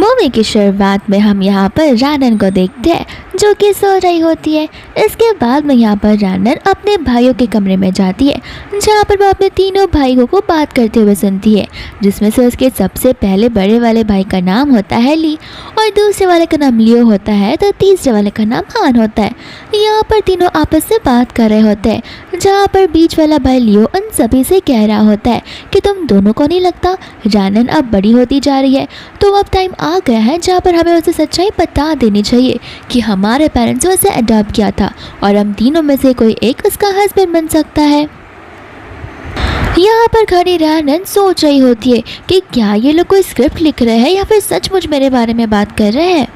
Movie की शुरुआत में हम यहाँ पर रानन को देखते हैं जो कि सो रही होती है। इसके बाद में यहाँ पर रानन अपने भाइयों के कमरे में जाती है जहाँ पर वो अपने तीनों भाइयों को बात करते हुए सुनती है, जिसमें से उसके सबसे पहले बड़े वाले भाई का नाम होता है ली और दूसरे वाले का नाम लियो होता है, तो तीसरे वाले का नाम हान होता है। यहाँ पर तीनों आपस से बात कर रहे होते हैं जहाँ पर बीच वाला भाई लियो उन सभी से कह रहा होता है कि तुम दोनों को नहीं लगता रानन अब बड़ी होती जा रही है, तो अब टाइम आ गया है जहाँ पर हमें उसे सच्चाई बता देनी चाहिए कि हमारे पेरेंट्स ने उसे अडॉप्ट किया था और हम तीनों में से कोई एक उसका हस्बैंड बन सकता है। यहाँ पर खड़ी रानन सोच रही होती है कि क्या ये लोग कोई स्क्रिप्ट लिख रहे हैं या फिर सचमुच मेरे बारे में बात कर रहे हैं।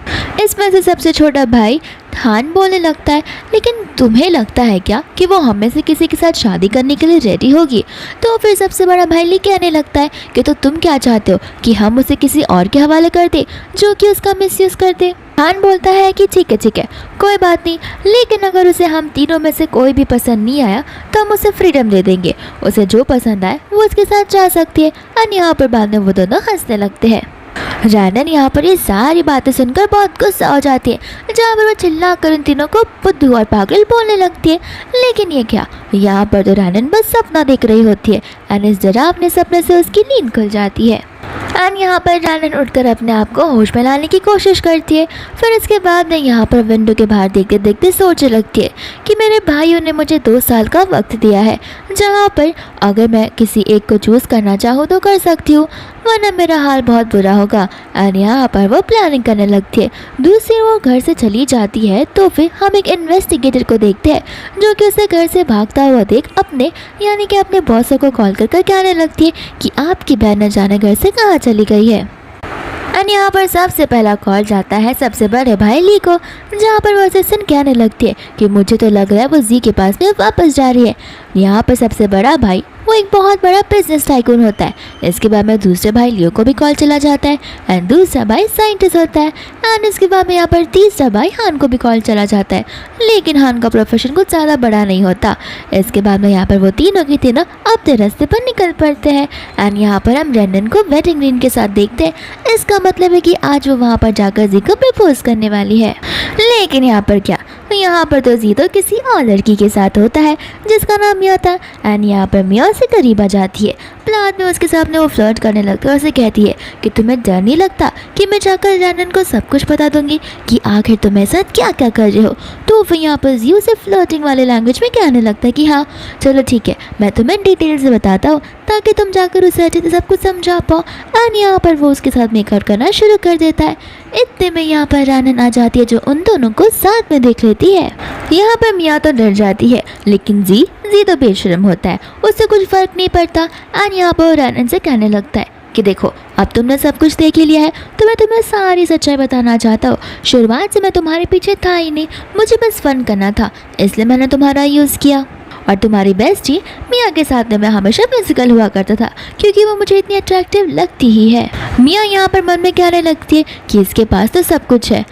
इसमें से सबसे छोटा भाई हान बोलने लगता है, लेकिन तुम्हें लगता है क्या कि वो हम में से किसी के साथ शादी करने के लिए रेडी होगी? तो फिर सबसे बड़ा भाई ली कहने लगता है कि तो तुम क्या चाहते हो कि हम उसे किसी और के हवाले कर दे जो कि उसका मिसयूज़ कर दे? हान बोलता है कि ठीक है कोई बात नहीं, लेकिन अगर उसे हम तीनों में से कोई भी पसंद नहीं आया तो हम उसे फ्रीडम दे देंगे, उसे जो पसंद आए वो उसके साथ जा सकती है। और यहाँ पर बाद में वो दोनों हंसने लगते हैं। रानन यहाँ पर ये सारी बातें सुनकर बहुत गुस्सा हो जाती है, जहाँ पर वो चिल्लाकर उन तीनों को बुद्धू और पागल बोलने लगती है। लेकिन ये क्या, यहाँ पर तो रानन बस सपना देख रही होती है और इस जरा अपने सपने से उसकी नींद खुल जाती है। और यहाँ पर रानन उठकर अपने आप को होश में लाने की कोशिश करती है। फिर इसके बाद में यहाँ पर विंडो के बाहर देखते देखते सोचने लगती है कि मेरे भाइयों ने मुझे 2 साल का वक्त दिया है, जहाँ पर अगर मैं किसी एक को चूज़ करना चाहूँ तो कर सकती हूँ, वरना मेरा हाल बहुत बुरा होगा। और यहाँ पर वो प्लानिंग करने लगती है। दूसरी वो घर से चली जाती है तो फिर हम एक इन्वेस्टिगेटर को देखते हैं जो कि उसे घर से भागता हुआ देख अपने यानी कि अपने बॉसों को कॉल कर कहने लगती है कि आपकी बहन न जाने घर से कहाँ चली गई है। और यहाँ पर सबसे पहला कॉल जाता है सबसे बड़े भाई ली को, जहाँ पर वो असिस्टेंट कहने लगती है कि मुझे तो लग रहा है वो जी के पास में वापस जा रही है। यहाँ पर सबसे बड़ा भाई वो एक बहुत बड़ा बिजनेस टाइकून होता है। इसके बाद में दूसरे भाई लियो को भी कॉल चला जाता है एंड दूसरा भाई साइंटिस्ट होता है। एंड इसके बाद में यहाँ पर तीसरा भाई हान को भी कॉल चला जाता है, लेकिन हान का प्रोफेशन कुछ ज़्यादा बड़ा नहीं होता। इसके बाद में यहाँ पर वो तीनों की तीनों अपने रास्ते पर निकल पड़ते हैं। एंड यहाँ पर हम रैंडन को वेडिंग रिंग के साथ देखते हैं। इसका मतलब है कि आज वो वहाँ पर जाकर जी को प्रपोज करने वाली है। लेकिन यहाँ पर क्या, यहाँ पर तो जी तो किसी और लड़की के साथ होता है जिसका नाम मिया था। एंड यहाँ पर मिया से करीब आ जाती है। बाद में उसके सामने वो फ्लर्ट करने लगता है और उसे कहती है कि तुम्हें डर नहीं लगता कि मैं जाकर रैंडन को सब कुछ बता दूंगी कि आखिर तुम मेरे साथ क्या क्या कर रहे हो? तो फिर यहाँ पर जी उसे फ्लर्टिंग वाले लैंग्वेज में कहने लगता है कि हाँ चलो ठीक है, मैं तुम्हें डिटेल से बताता हूँ ताकि तुम जाकर उसे अच्छे से सब कुछ समझा पाओ। एंड यहाँ पर वो उसके साथ मेकआउट करना शुरू कर देता है। इतने में यहाँ पर रानन आ जाती है जो उन दोनों को साथ में देख लेती है। यहाँ पर मिया तो डर जाती है, लेकिन जी तो बेशर्म होता है, उससे कुछ फर्क नहीं पड़ता। और यहाँ पर रानन से कहने लगता है कि देखो अब तुमने सब कुछ देख ही लिया है तो मैं तुम्हें सारी सच्चाई बताना चाहता हूँ। शुरुआत से मैं तुम्हारे पीछे था ही नहीं, मुझे बस फन करना था, इसलिए मैंने तुम्हारा यूज़ किया। और तुम्हारी बेस्टी मिया के साथ में मैं हमेशा फिजिकल हुआ करता था क्योंकि वो मुझे इतनी अट्रैक्टिव लगती ही है। मिया यहाँ पर मन में कहने लगती है कि इसके पास तो सब कुछ है,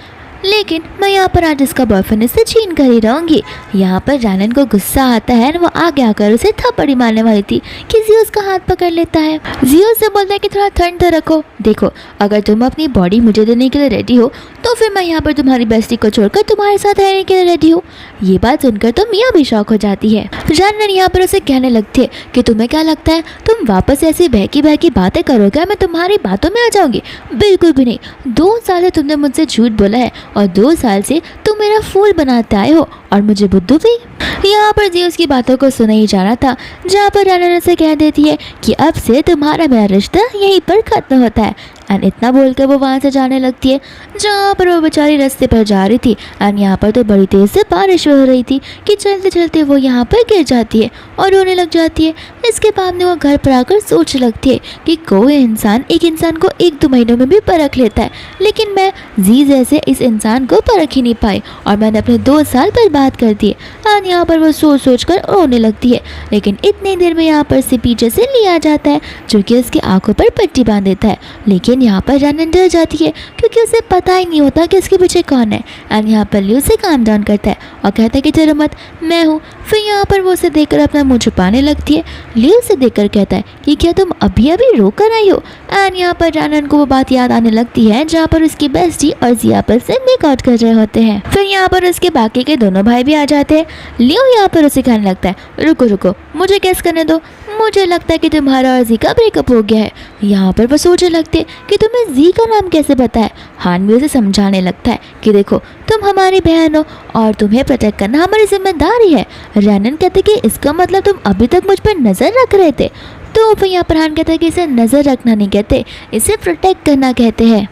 लेकिन मैं यहाँ पर आज इसका बॉयफ्रेंड इससे छीन कर ही रहूँगी। यहाँ पर रानन को गुस्सा आता है, वो आगे आकर उसे थप्पड़ी मारने वाली थी कि जियो उसका हाथ पकड़ लेता है। जियो से बोलता है कि थोड़ा ठंड तो रखो, देखो अगर तुम अपनी बॉडी मुझे देने के लिए रेडी हो तो फिर मैं यहाँ पर तुम्हारी बेस्टी को छोड़कर तुम्हारे साथ रहने के लिए रेडी हूँ। ये बात सुनकर तो मिया भी शौक हो जाती है। रानन यहाँ पर उसे कहने लगती है कि तुम्हें क्या लगता है तुम वापस ऐसी बहकी बातें करोगे, मैं तुम्हारी बातों में आ जाऊंगी? बिल्कुल भी नहीं। 2 साल से तुमने मुझसे झूठ बोला है और 2 साल से तुम मेरा फूल बनाते आए हो और मुझे बुद्धू भी। यहाँ पर जी उसकी बातों को सुना ही जाना था, जहाँ पर रानन से कह देती है कि अब से तुम्हारा मेरा रिश्ता यहीं पर खत्म होता है। एंड इतना बोलकर वो वहाँ से जाने लगती है जहाँ पर वो बेचारी रास्ते पर जा रही थी। एंड यहाँ पर तो बड़ी तेज़ से बारिश हो रही थी कि चलते चलते वो यहाँ पर गिर जाती है और रोने लग जाती है। इसके बाद में वो घर पर आकर सोचने लगती है कि कोई इंसान एक इंसान को 1-2 महीनों में भी परख लेता है, लेकिन मैं जी जैसे इस इंसान को परख ही नहीं पाई और मैंने अपने 2 साल बर्बाद कर दिए। और यहाँ पर वो सोच कर रोने लगती है, लेकिन इतनी देर में यहाँ पर से पीछे से लिया जाता है जो कि उसकी आंखों पर पट्टी बांध देता है। लेकिन एंड यहाँ पर रैनन डर जाती है क्योंकि उसे पता ही नहीं होता कि उसके पीछे कौन है। एंड यहाँ पर लियो उसे काम डाउन करता है और कहता है कि डरो मत, मैं हूँ। फिर यहाँ पर वो उसे देखकर अपना मुँह छुपाने लगती है। लियो उसे देखकर कहता है कि क्या तुम अभी अभी रो कर आई हो। एंड यहाँ पर रैनन को वो बात याद आने लगती है जहाँ पर उसकी बेस्टी और जिया पर से मेकआउट कर रहे होते हैं। फिर यहाँ पर उसके बाकी के दोनों भाई भी आ जाते हैं। लियो यहाँ पर उसे कहने लगता है रुको रुको, मुझे गेस करने दो, मुझे लगता है कि तुम्हारा और जी का ब्रेकअप हो गया है। यहाँ पर वो सोचने लगते हैं कि तुम्हें जी का नाम कैसे पता है। हान भी उसे समझाने लगता है कि देखो तुम हमारी बहन हो और तुम्हें प्रोटेक्ट करना हमारी जिम्मेदारी है। रैनन कहते कि इसका मतलब तुम अभी तक मुझ पर नज़र रख रहे थे। तो फिर यहाँ पर हान कहता है कि इसे नज़र रखना नहीं कहते, इसे प्रोटेक्ट करना कहते हैं।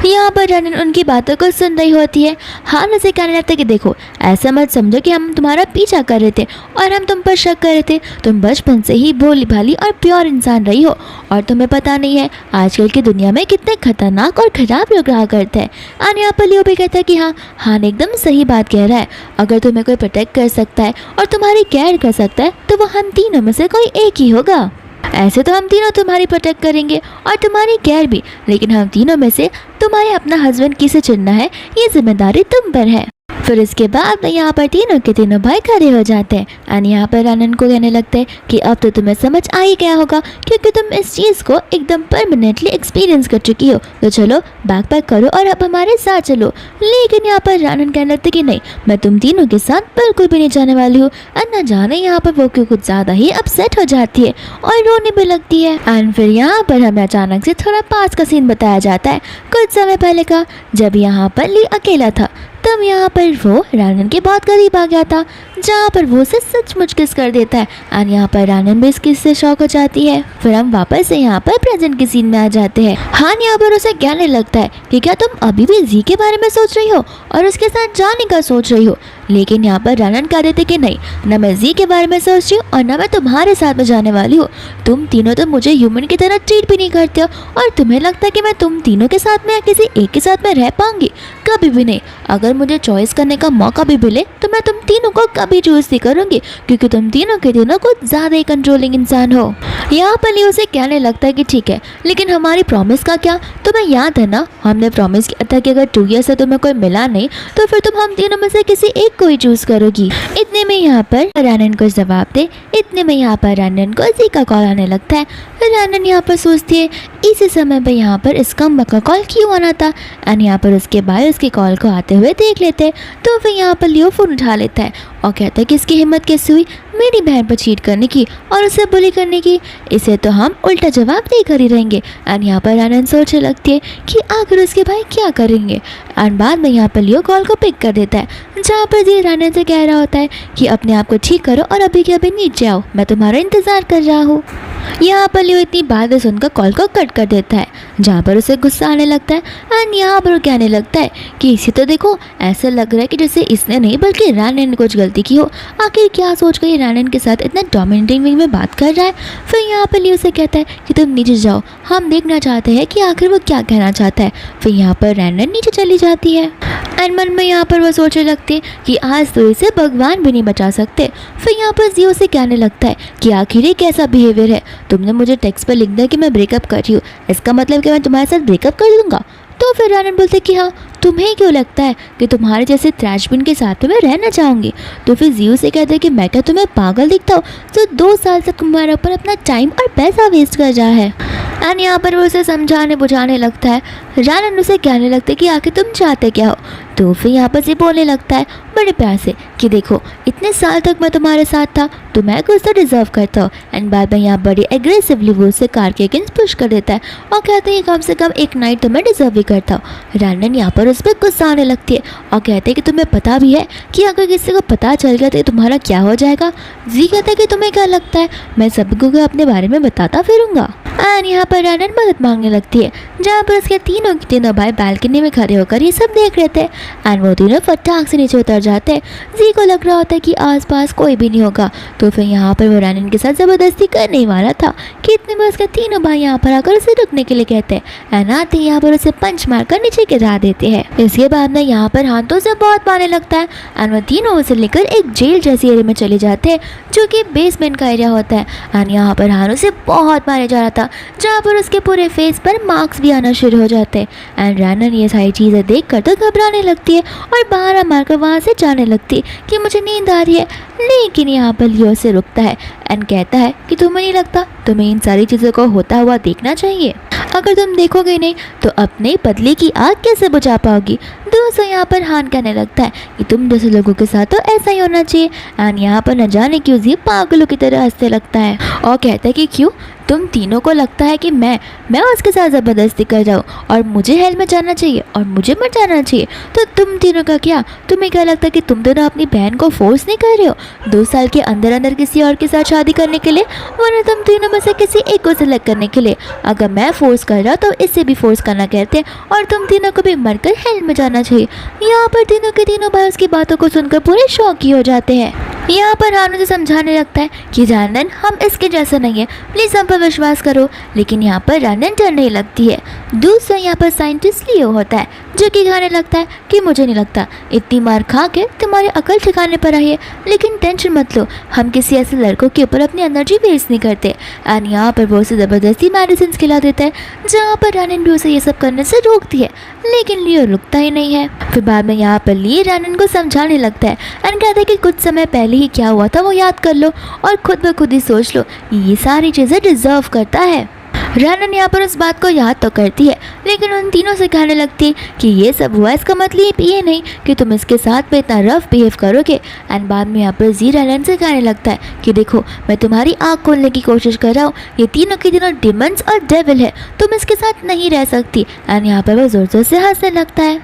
यहाँ पर रैनन उनकी बातों को सुन रही होती है। हान उसे कहने लगता है कि देखो ऐसा मत समझो कि हम तुम्हारा पीछा कर रहे थे और हम तुम पर शक कर रहे थे। तुम बचपन से ही भोली भाली और प्योर इंसान रही हो और तुम्हें पता नहीं है आजकल की दुनिया में कितने खतरनाक और खराब लोग रहा करते हैं। और यहाँ पर लियो भी कहता है कि हाँ हान एकदम सही बात कह रहा है। अगर तुम्हें कोई प्रोटेक्ट कर सकता है और तुम्हारी केयर कर सकता है तो वो हम तीनों में से कोई एक ही होगा। ऐसे तो हम तीनों तुम्हारी प्रोटेक्ट करेंगे और तुम्हारी केयर भी, लेकिन हम तीनों में से तुम्हारे अपना हस्बैंड किसे चुनना है ये जिम्मेदारी तुम पर है। फिर इसके बाद यहाँ पर तीनों के तीनों भाई खड़े हो जाते हैं। एंड यहाँ पर रैनन को कहने लगते हैं कि अब तो तुम्हें समझ आ ही गया होगा क्योंकि तुम इस चीज़ को एकदम परमानेंटली एक्सपीरियंस कर चुकी हो। तो चलो बैग पैक करो और अब हमारे साथ चलो। लेकिन यहाँ पर रैनन कहने लगते कि नहीं, मैं तुम तीनों के साथ बिल्कुल भी नहीं जाने वाली हूँ। और न जाने यहाँ पर वो क्यों कुछ ज़्यादा ही अपसेट हो जाती है और रोने भी लगती है। एंड फिर यहाँ पर हमें अचानक से थोड़ा पास का सीन बताया जाता है कुछ समय पहले का, जब यहाँ पर ली अकेला था। तब यहाँ पर वो रैनन के बहुत करीब आ गया था जहाँ पर वो उसे सचमुच किस कर देता है। और यहाँ पर रैनन भी इस किस से शौक हो जाती है। फिर हम वापस से यहाँ पर प्रेजेंट के सीन में आ जाते हैं। हान यहाँ पर उसे कहने लगता है कि क्या तुम अभी भी जी के बारे में सोच रही हो और उसके साथ जाने का सोच रही हो। लेकिन यहाँ पर रैनन कह देते कि नहीं, न मैं जी के बारे में सोच रही हूँ और न मैं तुम्हारे साथ में जाने वाली हूँ। तुम तीनों तो मुझे ह्यूमन की तरह ट्रीट भी नहीं करते हो और तुम्हें लगता है कि मैं तुम तीनों के साथ में या किसी एक के साथ में रह पाऊंगी, कभी भी नहीं। अगर मुझे चॉइस करने का मौका भी मिले तो मैं तुम तीनों को कभी चूज नहीं करूंगी क्योंकि तुम तीनों के तीनों कुछ ज़्यादा ही कंट्रोलिंग इंसान हो। यहाँ पर लियो उसे कहने लगता है कि ठीक है, लेकिन हमारी प्रॉमिस का क्या? तुम्हें याद है ना, हमने प्रॉमिस किया था कि अगर 2 ईयर से तुम्हें कोई मिला नहीं तो फिर तुम हम तीनों में से किसी एक को ही चूज करोगी। इतने में यहाँ पर रैनन को जवाब दे, इतने में यहाँ पर रैनन को जी का कॉल आने लगता है। रैनन यहाँ पर सोचती है इसी समय पर यहाँ पर इस कम का कॉल क्यों आना था। एंड यहाँ पर उसके भाई उसके कॉल को आते हुए देख लेते हैं। तो फिर यहाँ पर लियो फोन उठा लेता है और कहता है कि इसकी हिम्मत कैसे हुई मेरी बहन पर चीट करने की और उसे बुली करने की, इसे तो हम उल्टा जवाब देकर ही रहेंगे। एंड यहाँ पर रैनन सोचने लगती है कि आखिर उसके भाई क्या करेंगे। एंड बाद में यहाँ पर लियो कॉल को पिक कर देता है जहाँ पर जी रैनन से कह रहा होता है कि अपने आप को ठीक करो और अभी के अभी नीचे आओ, मैं तुम्हारा इंतज़ार कर रहा हूँ। यहाँ पर लियो इतनी बातें सुनकर कॉल को कट कर देता है जहाँ पर उसे गुस्सा आने लगता है। एंड यहाँ पर वो कहने लगता है कि इसे तो देखो ऐसा लग रहा है कि जैसे इसने नहीं बल्कि रैनन ने कुछ गलती की हो। आखिर क्या सोच कर ये रैनन के साथ इतना डोमिनेटिंग वे में बात कर रहा है। फिर यहाँ पर लियो से कहता है कि तुम नीचे जाओ, हम देखना चाहते हैं कि आखिर वो क्या कहना चाहता है। फिर यहाँ पर रैनन नीचे चली जाती है। एंड मन में यहाँ पर वो सोचने लगती है कि आज तो इसे भगवान भी नहीं बचा सकते। फिर यहाँ पर जियो से कहने लगता है कि आखिर ये कैसा बिहेवियर है, तुमने मुझे टेक्स्ट पर लिख दिया कि मैं ब्रेकअप कर रही हूँ, इसका मतलब कि मैं तुम्हारे साथ ब्रेकअप कर दूंगा। तो फिर रैनन बोलते कि हाँ, तुम्हें क्यों लगता है कि तुम्हारे जैसे ट्रैशबिन के साथ में मैं रहना चाहूँगी। तो फिर जियो से कहते हैं कि मैं क्या तुम्हें पागल दिखता हूँ जो 2 साल तक तुम्हारे ऊपर अपना टाइम और पैसा वेस्ट कर रहा है। एंड यहाँ पर वो उसे समझाने बुझाने लगता है। रैनन उसे कहने लगता है कि आखिर तुम चाहते क्या हो। तो फिर यहाँ पर से बोलने लगता है बड़े प्यार से कि देखो इतने साल तक मैं तुम्हारे साथ था तो मैं कुछ तो डिजर्व करता हूँ। एंड बाद में यहाँ बड़ी एग्रेसिवली वो उसे कार के अगेंस्ट पुश कर देता है और कहते हैं कम से कम एक नाइट तो मैं डिजर्व भी करता हूँ। रैनन यहाँ पर उस पर गुस्सा आने लगती है और कहते हैं कि तुम्हें पता भी है कि अगर किसी को पता चल गया तो तुम्हारा क्या हो जाएगा। जी कहता है कि तुम्हें क्या लगता है मैं सबको अपने बारे में बताता फिरूंगा। एंड यहाँ पर रैनन मदद मांगने लगती है जहाँ पर उसके तीनों के तीनों भाई बालकनी में खड़े होकर ये सब देख रहे थे। एंड वो तीनों फटाक से नीचे उतर जाते हैं। जी को लग रहा होता है कि आसपास कोई भी नहीं होगा। तो फिर यहाँ पर वो रैनन के साथ ज़बरदस्ती करने ही वाला था कि इतने में उसके तीनों भाई यहाँ पर आकर उसे रुकने के लिए कहते हैं। एंड आते यहाँ पर उसे पंच मारकर नीचे गिरा देते हैं। इसके बाद में यहाँ पर हाथों से बहुत मारने लगता है। एंड वो तीनों उसे लेकर एक जेल जैसी एरिया में चले जाते हैं जो कि बेसमेंट का एरिया होता है। एंड यहाँ पर हानो से बहुत मारे जा रहा था जहाँ पर उसके पूरे फेस पर मार्क्स भी आना शुरू हो जाते हैं। एंड रैनन ये सारी चीज़ें देख कर तो घबराने लगती है और बहाना मारकर वहाँ से जाने लगती है कि मुझे नींद आ रही है। लेकिन यहाँ पर लियो से रुकता है एंड कहता है कि तुम्हें नहीं लगता तुम्हें इन सारी चीज़ों को होता हुआ देखना चाहिए? अगर तुम देखोगे नहीं तो अपने बदले की आग कैसे बुझा पाओगी? दोस्तों यहाँ पर हान कहने लगता है कि तुम जैसे लोगों के साथ तो ऐसा ही होना चाहिए। एंड यहाँ पर न जाने क्यों जी पागलों की तरह हंसने लगता है और कहता है कि क्यों तुम तीनों को लगता है कि मैं उसके साथ ज़बरदस्ती कर रहा हूँ और मुझे हेल में जाना चाहिए और मुझे मर जाना चाहिए? तो तुम तीनों का क्या? तुम्हें क्या लगता है कि तुम दोनों अपनी बहन को फोर्स नहीं कर रहे हो 2 साल के अंदर अंदर किसी और के साथ शादी करने के लिए, वरना तुम तीनों में से किसी एक को सिलेक्ट करने के लिए? अगर मैं फोर्स कर रहा तो इससे भी फोर्स करना कहते हैं और तुम तीनों को भी मरकर हेल में जाना चाहिए। यहाँ पर तीनों के तीनों भाई उसकी बातों को सुनकर पूरे शौक ही हो जाते हैं। यहाँ पर हान उसे समझाने लगता है कि रैनन हम इसके जैसा नहीं है, प्लीज़ हम पर विश्वास करो। लेकिन यहाँ पर रैनन डरने लगती है। दूसरा यहाँ पर साइंटिस्ट लियो होता है जो कि कहने लगता है कि मुझे नहीं लगता इतनी मार खा के तुम्हारी अकल ठिकाने पर आई है, लेकिन टेंशन मत लो, हम किसी ऐसे लड़कों के ऊपर अपनी एनर्जी वेस्ट नहीं करते। एंड यहाँ पर वो उसे ज़बरदस्ती मेडिसिन खिला देता है, जहाँ पर रैनन भी उसे ये सब करने से रोकती है, लेकिन लियो रुकता ही नहीं है। फिर बाद में यहाँ पर लियो रैनन को समझाने लगता है एंड कहता है कि कुछ समय पहले ही क्या हुआ था वो याद कर लो और खुद ब खुद ही सोच लो, ये सारी चीज़ें डिजर्व करता है। रैनन यहाँ पर उस बात को याद तो करती है, लेकिन उन तीनों से कहने लगती है कि ये सब हुआ इसका मतलब ये नहीं कि तुम इसके साथ में इतना रफ बिहेव करोगे। एंड बाद में यहाँ पर जी रैनन से कहने लगता है कि देखो मैं तुम्हारी आँख खोलने की कोशिश कर रहा हूँ, ये तीनों के तीनों डिमंस और डेविल है, तुम इसके साथ नहीं रह सकती। एंड यहाँ पर वो जोर जोर से हंसने लगता है।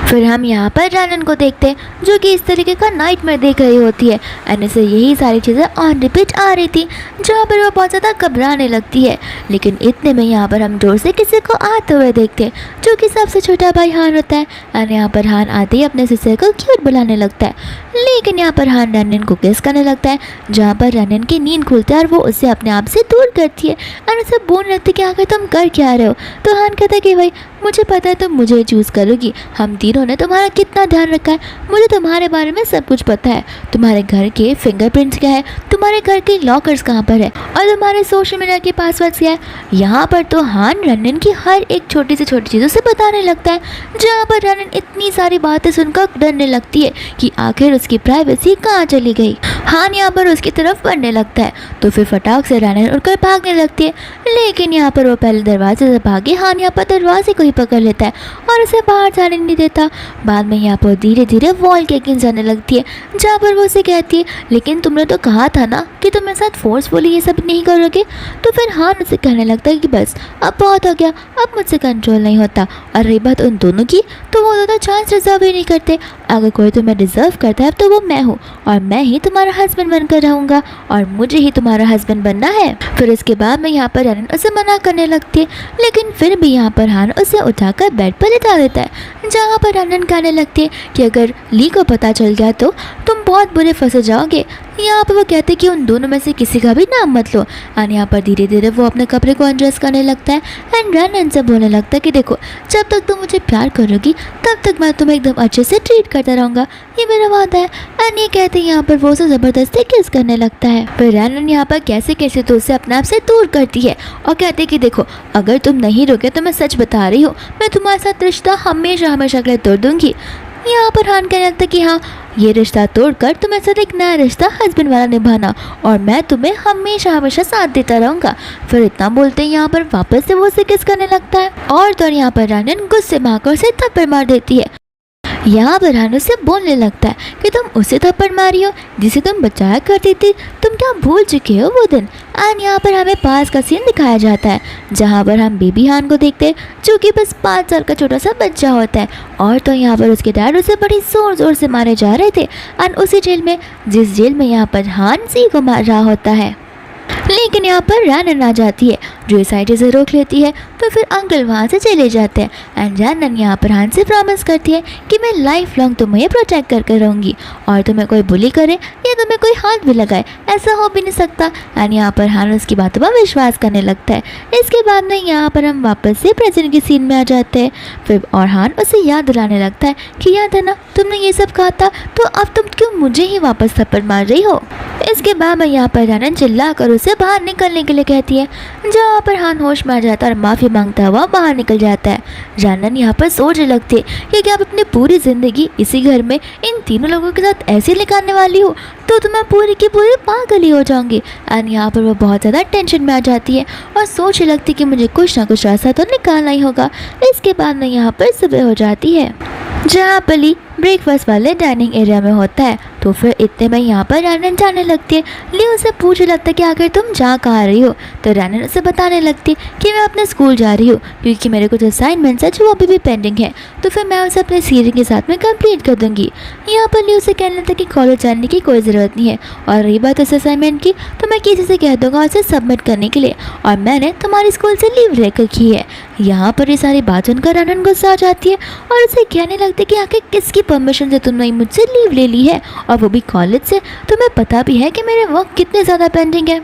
फिर हम यहाँ पर रैनन को देखते हैं जो कि इस तरीके का नाइटमेयर देख रही होती है एंड इसे यही सारी चीज़ें ऑन रिपीट आ रही थी, जहाँ पर वो बहुत ज़्यादा घबराने लगती है। लेकिन इतने में यहाँ पर हम जोर से किसी को आते हुए देखते हैं जो कि सबसे छोटा भाई हान होता है। एंड यहाँ पर हान आते ही अपने सिस्टर को क्यूट बुलाने लगता है, लेकिन यहाँ पर हान रैनन को किस करने लगता है, जहाँ पर रैनन की नींद खुलती है और वो उसे अपने आप से दूर करती है और उसे बोलने लगती है कि आखिर तुम कर क्या रहे हो? तो हान कहता है कि भाई मुझे पता है तुम मुझे चूज़ करोगी, हम तीनों ने तुम्हारा कितना ध्यान रखा है, मुझे तुम्हारे बारे में सब कुछ पता है, तुम्हारे घर के फिंगरप्रिंट्स क्या है, तुम्हारे घर के लॉकर्स कहाँ पर है और तुम्हारे सोशल मीडिया के पासवर्ड्स क्या है। यहाँ पर तो हान रैनन की हर एक छोटी से छोटी चीज़ों से बताने लगता है, जहाँ पर रैनन इतनी सारी बातें सुनकर डरने लगती है कि आखिर उसकी प्राइवेसी कहाँ चली गई। हान यहाँ पर उसकी तरफ बढ़ने लगता है तो फिर फटाक से रैनन उड़कर भागने लगती है, लेकिन यहाँ पर वो पहले दरवाजे से भागे हान यहाँ पर दरवाजे को ही पकड़ लेता है और उसे बाहर जाने नहीं देता। बाद में यहाँ पर धीरे धीरे वॉल केकिंग जाने लगती है, जहाँ पर वो उसे कहती है लेकिन तुमने तो कहा था ना कि तुम मेरे साथ फोर्सफुली ये सब नहीं करोगे। तो फिर हान उसे कहने लगता है कि बस अब बहुत हो गया, अब मुझसे कंट्रोल नहीं होता। और रही बात उन दोनों की, तो वो दोनों चांस डिजर्व ही नहीं करते। अगर कोई तुम्हें डिजर्व करता है तो वो मैं हूँ और मैं ही तुम्हारा हस्बैंड बनकर रहूँगा और मुझे ही तुम्हारा हस्बैंड बनना है। फिर इसके बाद में यहाँ पर रैनन उसे मना करने लगती है, लेकिन फिर भी यहाँ पर हान उसे उठाकर बेड पर लेटा देता है, जहाँ पर रैनन कहने लगती है कि अगर ली को पता चल गया तो तुम बहुत बुरे फंसे जाओगे। यहाँ पर वो कहते हैं कि उन दोनों में से किसी का भी नाम मत लो। और यहाँ पर धीरे धीरे वो अपने कपड़े को अनड्रेस करने लगता है एंड रैनन से बोलने लगता है कि देखो जब तक तुम मुझे प्यार करोगी तब तक मैं तुम्हें एकदम अच्छे से ट्रीट करता रहूँगा, ये मेरा वादा है। एंड ये कहते हैं यहाँ पर वो उसे ज़बरदस्ती किस करने लगता है। फिर रैनन यहाँ पर कैसे कैसे तो उसे अपने आप से दूर करती है और कहते हैं कि देखो अगर तुम नहीं रोके तो मैं सच बता रही हूँ, मैं तुम्हारे साथ रिश्ता हमेशा हमेशा के लिए तोड़ दूँगी। यहाँ पर हान कहने लगता है कि हाँ ये रिश्ता तोड़कर तुम्हें साथ एक नया रिश्ता हस्बैंड वाला निभाना और मैं तुम्हें हमेशा हमेशा साथ देता रहूँगा। फिर इतना बोलते हैं यहाँ पर वापस से वो उसे किस करने लगता है और तो यहाँ पर रैनन गुस्से में आकर उसे थप्पड़ मार देती है। यहाँ पर हान उसे बोलने लगता है कि तुम उसे थप्पड़ मारी हो जिसे तुम बचाया करती थी, तुम क्या भूल चुके हो वो दिन। एंड यहाँ पर हमें पास का सीन दिखाया जाता है, जहाँ पर हम बेबी हान को देखते हैं जो कि बस 5 साल का छोटा सा बच्चा होता है। और तो यहाँ पर उसके डैड उसे बड़ी ज़ोर ज़ोर से मारे जा रहे थे एंड उसी जेल में जिस जेल में यहाँ पर हान सी को मार रहा होता है। लेकिन यहाँ पर रैनन आ जाती है जो इस साइड से रोक लेती है। तो फिर अंकल वहाँ से चले जाते हैं एंड रैनन यहाँ पर हान से प्रॉमिस करती है कि मैं लाइफ लॉन्ग तुम्हें प्रोटेक्ट कर रहूँगी और तुम्हें कोई बुली करे या तुम्हें कोई हाथ भी लगाए ऐसा हो भी नहीं सकता। एंड यहाँ पर हान उसकी बातों पर विश्वास करने लगता है। इसके बाद में यहाँ पर हम वापस से प्रेजेंट की सीन में आ जाते हैं। फिर और हान उसे याद दिलाने लगता है कि याद है ना तुमने ये सब कहा था, तो अब तुम क्यों मुझे ही वापस थप्पड़ मार रही हो। इसके बाद मैं यहाँ पर रैनन चिल्ला कर उसे बाहर निकलने के लिए कहती है, जहाँ पर हान होश में आ जाता है और माफ़ी मांगता हुआ बाहर निकल जाता है। रैनन यहाँ पर सोचने लगती है कि क्या आप अपनी पूरी ज़िंदगी इसी घर में इन तीनों लोगों के साथ ऐसे निकालने वाली हो तो तुम्हें पूरी की पूरी पागल ही हो जाऊंगी। एंड यहाँ पर वो बहुत ज़्यादा टेंशन में आ जाती है और सोचने लगती है कि मुझे कुछ ना कुछ रास्ता तो निकालना ही होगा। इसके बाद में यहाँ पर सुबह हो जाती है, जहाँ पर ली ब्रेकफास्ट वाले डाइनिंग एरिया में होता है। तो फिर इतने में यहाँ पर रैनन जाने लगती है। ली उसे पूछने लगता है कि आखिर तुम जा कहाँ रही हो। तो रैनन उसे बताने लगती है कि मैं अपने स्कूल जा रही हूँ क्योंकि मेरे कुछ असाइनमेंट्स है जो अभी भी पेंडिंग है, तो फिर मैं उसे अपने सीरीज के साथ में कंप्लीट कर दूँगी। यहाँ पर ली उसे कहने लगता है कि कॉलेज जाने की कोई ज़रूरत नहीं है, और रही बात उस असाइनमेंट की तो मैं किसी से कह दूँगा उसे सबमिट करने के लिए, और मैंने तुम्हारी स्कूल से लीव लेकर की है। यहाँ पर ये सारी बात सुनकर रैनन गुस्सा आ जाती है और उसे कहने लगती है कि आखिर किसकी परमिशन से तुमने मुझसे लीव ले ली है, और वो भी कॉलेज से। तुम्हें पता भी है कि मेरे वर्क कितने ज़्यादा पेंडिंग है।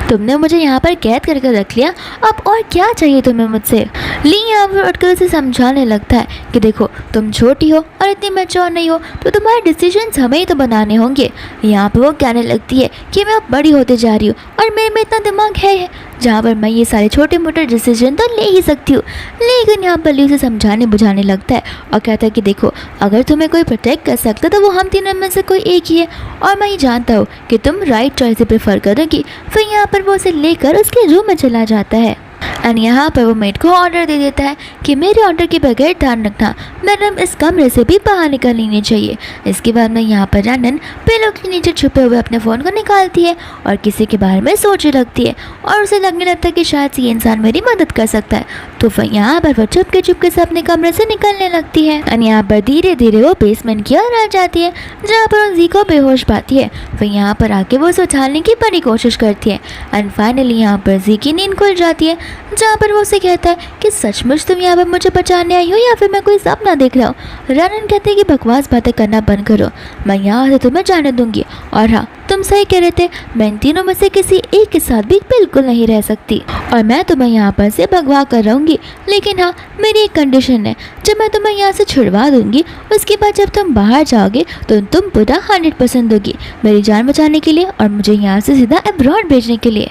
तुमने मुझे यहाँ पर कैद करके रख लिया, अब और क्या चाहिए तुम्हें मुझसे। ली यहाँ पर उठकर उसे समझाने लगता है कि देखो तुम छोटी हो और इतनी मैच्योर नहीं हो, तो तुम्हारे डिसीजंस हमें ही तो बनाने होंगे। यहाँ पर वो कहने लगती है कि मैं अब बड़ी होते जा रही हूँ और मेरे में इतना दिमाग है जहाँ पर मैं ये सारे छोटे मोटे डिसीजन तो ले ही सकती हूँ। लेकिन यहाँ पर ली उसे समझाने बुझाने लगता है और कहता है कि देखो अगर तुम्हें कोई प्रोटेक्ट कर सकता तो वो हम तीनों में से कोई एक ही है, और मैं ये जानता हूँ कि तुम राइट चॉइस प्रेफर करोगी। फिर यहाँ पर वो उसे लेकर उसके रूम में चला जाता है एंड यहाँ पर वो मेड को ऑर्डर दे देता है कि मेरे ऑर्डर के बगैर ध्यान रखना मैडम इस कमरे से भी बाहर निकल लेनी चाहिए। इसके बाद में यहाँ पर रैनन पिलो के नीचे छुपे हुए अपने फ़ोन को निकालती है और किसी के बारे में सोचने लगती है, और उसे लगने लगता है कि शायद से ये इंसान मेरी मदद कर सकता है। तो फिर यहाँ पर वो चुपके से अपने कमरे से निकलने लगती है एंड यहाँ पर धीरे धीरे वो बेसमेंट की ओर आ जाती है, जहाँ पर वो जी को बेहोश पाती है। फिर यहाँ पर आके वो उसे उछालने की बड़ी कोशिश करती है एंड फाइनली यहाँ पर जी की नींद खुल जाती है, जहाँ पर वो उसे कहता है कि सचमुच तुम यहाँ पर मुझे बचाने आई हो या फिर मैं कोई सपना देख रहा हूँ। रैनन कहते हैं कि बकवास बातें करना बंद करो, मैं यहाँ से तुम्हें जाने दूंगी, और हाँ तुम सही कह रहे थे, मैं इन तीनों में से किसी एक के साथ भी बिल्कुल नहीं रह सकती और मैं तुम्हें यहाँ पर से भगवा कर रहूँगी। लेकिन हाँ मेरी एक कंडीशन है, जब मैं तुम्हें यहाँ से छुड़वा दूंगी उसके बाद जब तुम बाहर जाओगे तो तुम पूरा 100% दोगी मेरी जान बचाने के लिए और मुझे यहाँ से सीधा अब्रॉड भेजने के लिए।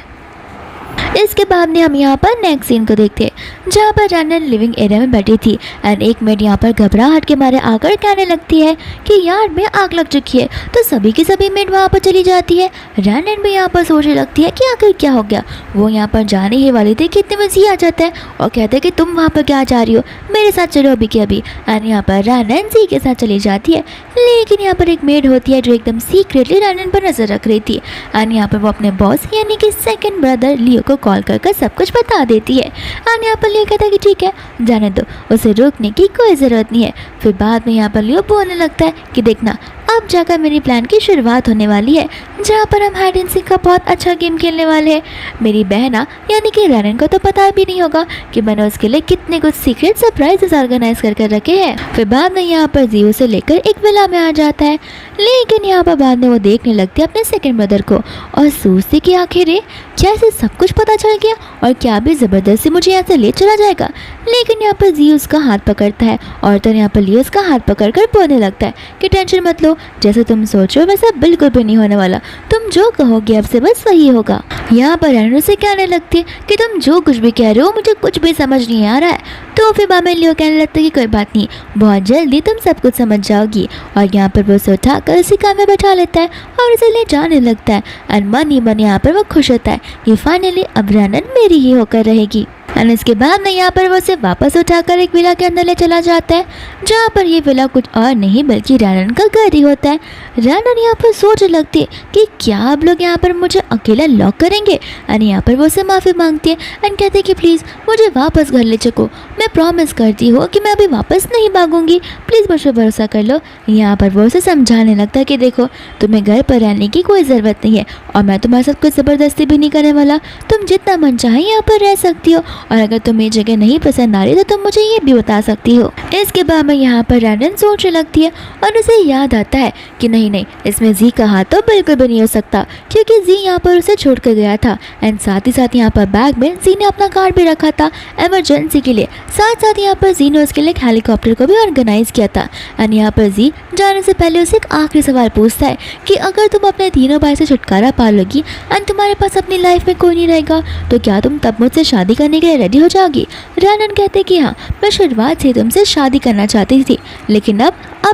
इसके बाद में हम यहाँ पर नेक्स्ट सीन को देखते हैं, जहाँ पर रैनन लिविंग एरिया में बैठी थी एंड एक मेड यहाँ पर घबराहट के मारे आकर कहने लगती है कि यार्ड में आग लग चुकी है। तो सभी की सभी मेड वहाँ पर चली जाती है। रैनन भी यहाँ पर सोचने लगती है कि आखिर क्या हो गया। वो यहाँ पर जाने ही वाली थी कि इतने में जी आ जाता है और कहते हैं कि तुम वहाँ पर क्या जा रही हो, मेरे साथ चलो अभी के अभी। एंड यहाँ पर रैनन जी के साथ चली जाती है, लेकिन यहाँ पर एक मेड होती है जो एकदम सीक्रेटली रैनन पर नजर रख रही थी एंड यहाँ पर वो अपने बॉस यानी कि सेकंड ब्रदर लियो को कॉल कर सब कुछ बता देती है। एंड यहाँ पर लियो कहता है कि ठीक है जाने दो, उसे रोकने की कोई ज़रूरत नहीं है। फिर बाद में यहाँ पर लियो बोलने लगता है कि देखना अब जाकर मेरी प्लान की शुरुआत होने वाली है, जहाँ पर हम हाइड एंड सीक का बहुत अच्छा गेम खेलने वाले हैं। मेरी बहना यानी कि रैनन को तो पता भी नहीं होगा कि मैंने उसके लिए कितने कुछ सीक्रेट सरप्राइजेस ऑर्गेनाइज कर रखे हैं। फिर बाद में यहाँ पर जियो से लेकर एक विला में आ जाता है, लेकिन यहाँ पर बाद में वो देखने लगती है अपने सेकंड ब्रदर को और सोचती कि आखिर क्या इसे सब कुछ पता चल गया और क्या भी ज़बरदस्ती मुझे यहाँ से ले चला जाएगा। लेकिन यहाँ पर जियो उसका हाथ पकड़ता है और तो यहाँ पर लियो उसका हाथ पकड़कर बोलने लगता है कि टेंशन मत लो, जैसे तुम सोचो वैसा बिल्कुल भी नहीं होने वाला, तुम जो कहोगे अब से बस वही होगा। यहाँ पर रैनन से कहने लगती है कि तुम जो कुछ भी कह रहे हो मुझे कुछ भी समझ नहीं आ रहा है। तो फिर बाद में लियो कहने लगता है कि कोई बात नहीं, बहुत जल्दी तुम सब कुछ समझ जाओगी। और यहाँ पर वो उसे उठाकर उसी काम में बैठा लेता है और उसे ले जाने लगता है एंड मन ही मन यहाँ पर वो खुश होता है कि फाइनली अब रैनन मेरी ही होकर रहेगी। एंड इसके बाद में यहाँ पर वो उसे वापस उठाकर एक विला के अंदर ले चला जाता है, जहाँ पर ये विला कुछ और नहीं बल्कि रैनन का घर ही होता है। रैनन यहाँ पर सोचने लगती है कि क्या आप लोग यहाँ पर मुझे अकेला लॉक करेंगे। एंड यहाँ पर वो उसे माफ़ी मांगती है एंड कहते हैं कि प्लीज़ मुझे वापस घर ले चको, मैं प्रॉमिस करती हूँ कि मैं अभी वापस नहीं भागूंगी, प्लीज़ मुझ पर भरोसा कर लो। यहाँ पर वो उसे समझाने लगता है कि देखो तुम्हें घर पर रहने की कोई ज़रूरत नहीं है और मैं तुम्हारे साथ कोई ज़बरदस्ती भी नहीं करने वाला, तुम जितना मन चाहे यहाँ पर रह सकती हो और अगर तुम्हें ये जगह नहीं पसंद आ रही तो तुम मुझे ये भी बता सकती हो। इसके बाद में यहाँ पर रैनन सोचने लगती है और उसे याद आता है कि नहीं, इसमें जी का हाथ तो बिल्कुल भी नहीं हो सकता, क्योंकि जी यहाँ पर उसे छोड़ कर गया था। एंड साथ ही साथ यहाँ पर बैग में जी ने अपना कार्ड भी रखा था इमरजेंसी के लिए। साथ साथ यहाँ पर जी ने उसके लिए एक हेलीकॉप्टर को भी ऑर्गेनाइज किया था। एंड यहाँ पर जी जाने से पहले उसे एक आखिरी सवाल पूछता है कि अगर तुम अपने तीनों भाई से छुटकारा पा लोगी एंड तुम्हारे पास अपनी लाइफ में कोई नहीं रहेगा तो क्या तुम तब मुझसे शादी करने के लिए रेडी हो जाओगी। रैनन कहते कि हाँ, मैं शुरुआत से तुमसे शादी करना चाहती थी, लेकिन अब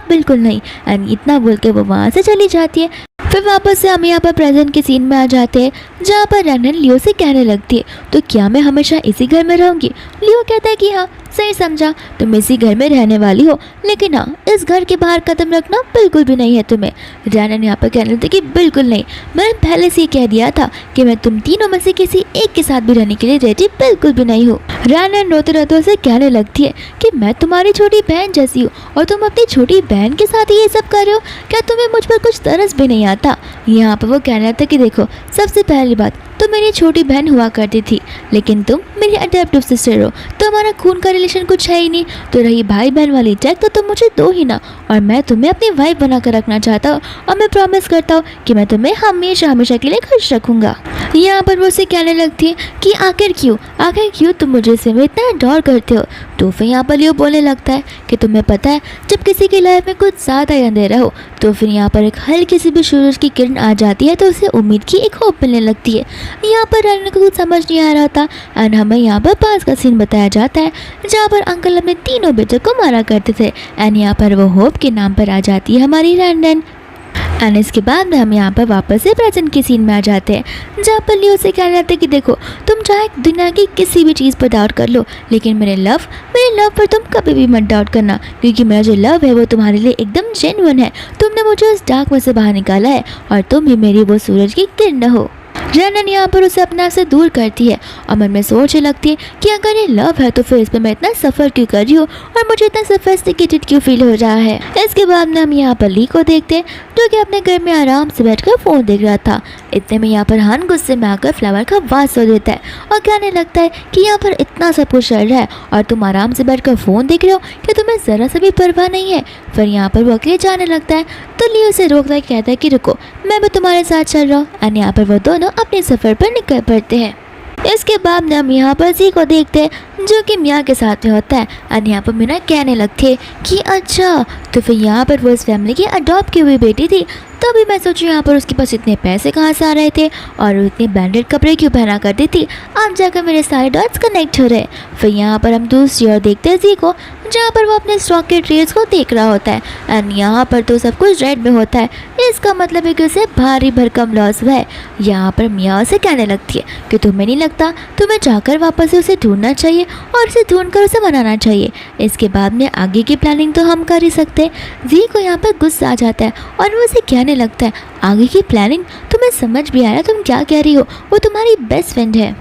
बिल्कुल नहीं। एंड इतना बोल के वो वहाँ से चली जाती है। फिर वापस से हम यहाँ पर प्रेजेंट के सीन में आ जाते हैं, जहाँ पर रैनन लियो से कहने लगती है तो क्या मैं हमेशा इसी घर में रहूँगी। लियो कहता है कि हाँ, सही समझा, तुम इसी घर में रहने वाली हो, लेकिन हाँ, इस घर के बाहर कदम रखना बिल्कुल भी नहीं है तुम्हें। रैनन यहाँ पर कहने लगती कि बिल्कुल नहीं, मैंने पहले से ही कह दिया था कि मैं तुम तीनों में से किसी एक के साथ भी रहने के लिए रेडी बिल्कुल भी नहीं हूँ। रैनन रोते रोते उसे कहने लगती है कि मैं तुम्हारी छोटी बहन जैसी हूँ और तुम अपनी छोटी बहन के साथ ही ये सब कर रहे हो, क्या तुम्हें मुझ पर कुछ तरस भी नहीं आता। यहाँ पर वो कहने लगता कि देखो, सबसे पहली बात, तुम मेरी छोटी बहन हुआ करती थी, लेकिन तुम मेरी अडॉप्टिव सिस्टर हो, तो हमारा खून का रिलेशन कुछ है ही नहीं। तो रही भाई बहन वाली टैग तो तुम मुझे दो ही ना, और मैं तुम्हें अपनी वाइफ बना कर रखना चाहता हूँ और मैं प्रॉमिस करता हूँ कि मैं तुम्हें हमेशा हमेशा के लिए खुश रखूँगा। यहाँ पर वो उसे कहने लगती है कि आखिर क्यों तुम मुझे इसमें इतना डर करते हो। तो फिर यहाँ पर लियो बोलने लगता है कि तुम्हें पता है, जब किसी की लाइफ में कुछ ज़्यादा ही अंधेरा हो तो फिर यहाँ पर एक हल्की सी भी सूरज की किरण आ जाती है तो उसे उम्मीद की एक होप मिलने लगती है। यहाँ पर रैनन को कुछ समझ नहीं आ रहा था एंड हमें यहाँ पर पास का सीन बताया जाता है जहाँ पर अंकल अपने तीनों बेटों को मारा करते थे। एंड यहाँ पर वो होप के नाम पर आ जाती है हमारी रैनन। एंड इसके बाद में हम यहाँ पर वापस से प्रेजेंट के सीन में आ जाते हैं, जहाँ पर लियो से कह जाते हैं कि देखो, तुम चाहे दुनिया की किसी भी चीज़ पर डाउट कर लो, लेकिन मेरे लव पर तुम कभी भी मत डाउट करना, क्योंकि मेरा जो लव है वो तुम्हारे लिए एकदम जेन्युइन है। तुमने मुझे उस डार्क में से बाहर निकाला है और तुम ही मेरी वो सूरज की किरण हो। रैनन यहाँ पर उसे अपने आप से दूर करती है और मन में सोचने लगती है कि अगर ये लव है तो फिर इस पर मैं इतना सफ़र क्यों कर रही हूँ और मुझे इतना सोफिस्टिकेटेड क्यों फील हो रहा है। इसके बाद में हम यहाँ पर ली को देखते हैं, जो कि अपने घर में आराम से बैठकर फ़ोन देख रहा था। इतने में यहाँ पर हान गुस्से में आकर फ्लावर का वास हो देता है और कहने लगता है कि यहाँ पर इतना सब कुछ चल रहा है और तुम आराम से बैठकर फ़ोन देख रहे हो, कि तुम्हें ज़रा सा भी परवाह नहीं है। फिर यहाँ पर वो अकेले जाने लगता है तो लियो उसे रोकता है, कहता है कि रुको, मैं भी तुम्हारे साथ चल रहा हूँ। एंड यहाँ पर वो दोनों अपने सफ़र पर निकल पड़ते हैं। इसके बाद हम यहाँ पर जी को देखते हैं, जो कि मियाँ के साथ में होता है। और यहाँ पर मीना कहने लगती है कि अच्छा, तो फिर यहाँ पर वो इस फैमिली की अडॉप्ट की हुई बेटी थी। तभी मैं सोचूं यहाँ पर उसके पास इतने पैसे कहाँ से आ रहे थे और वो इतने ब्रांडेड कपड़े क्यों पहना करती थी। अब जाकर मेरे सारे डॉट्स कनेक्ट हो रहे। फिर यहाँ पर हम दूसरी ओर देखते हैं जी को, जहाँ पर वो अपने स्टॉक के ट्रेड्स को देख रहा होता है। एंड यहाँ पर तो सब कुछ रेड में होता है, इसका मतलब है कि उसे भारी भरकम लॉस हुआ है। यहाँ पर मियाँ उसे कहने लगती है कि तुम्हें नहीं लगता तुम्हें जाकर वापस से उसे ढूंढना चाहिए और उसे ढूंढ कर उसे मनाना चाहिए। इसके बाद में आगे की प्लानिंग तो हम कर ही सकते। जी को यहाँ पर गुस्सा आ जाता है और वो उसे कहने लगता है, आगे की प्लानिंग तुम्हें समझ भी आ रहा है तुम क्या कह रही हो, वो तुम्हारी बेस्ट फ्रेंड है।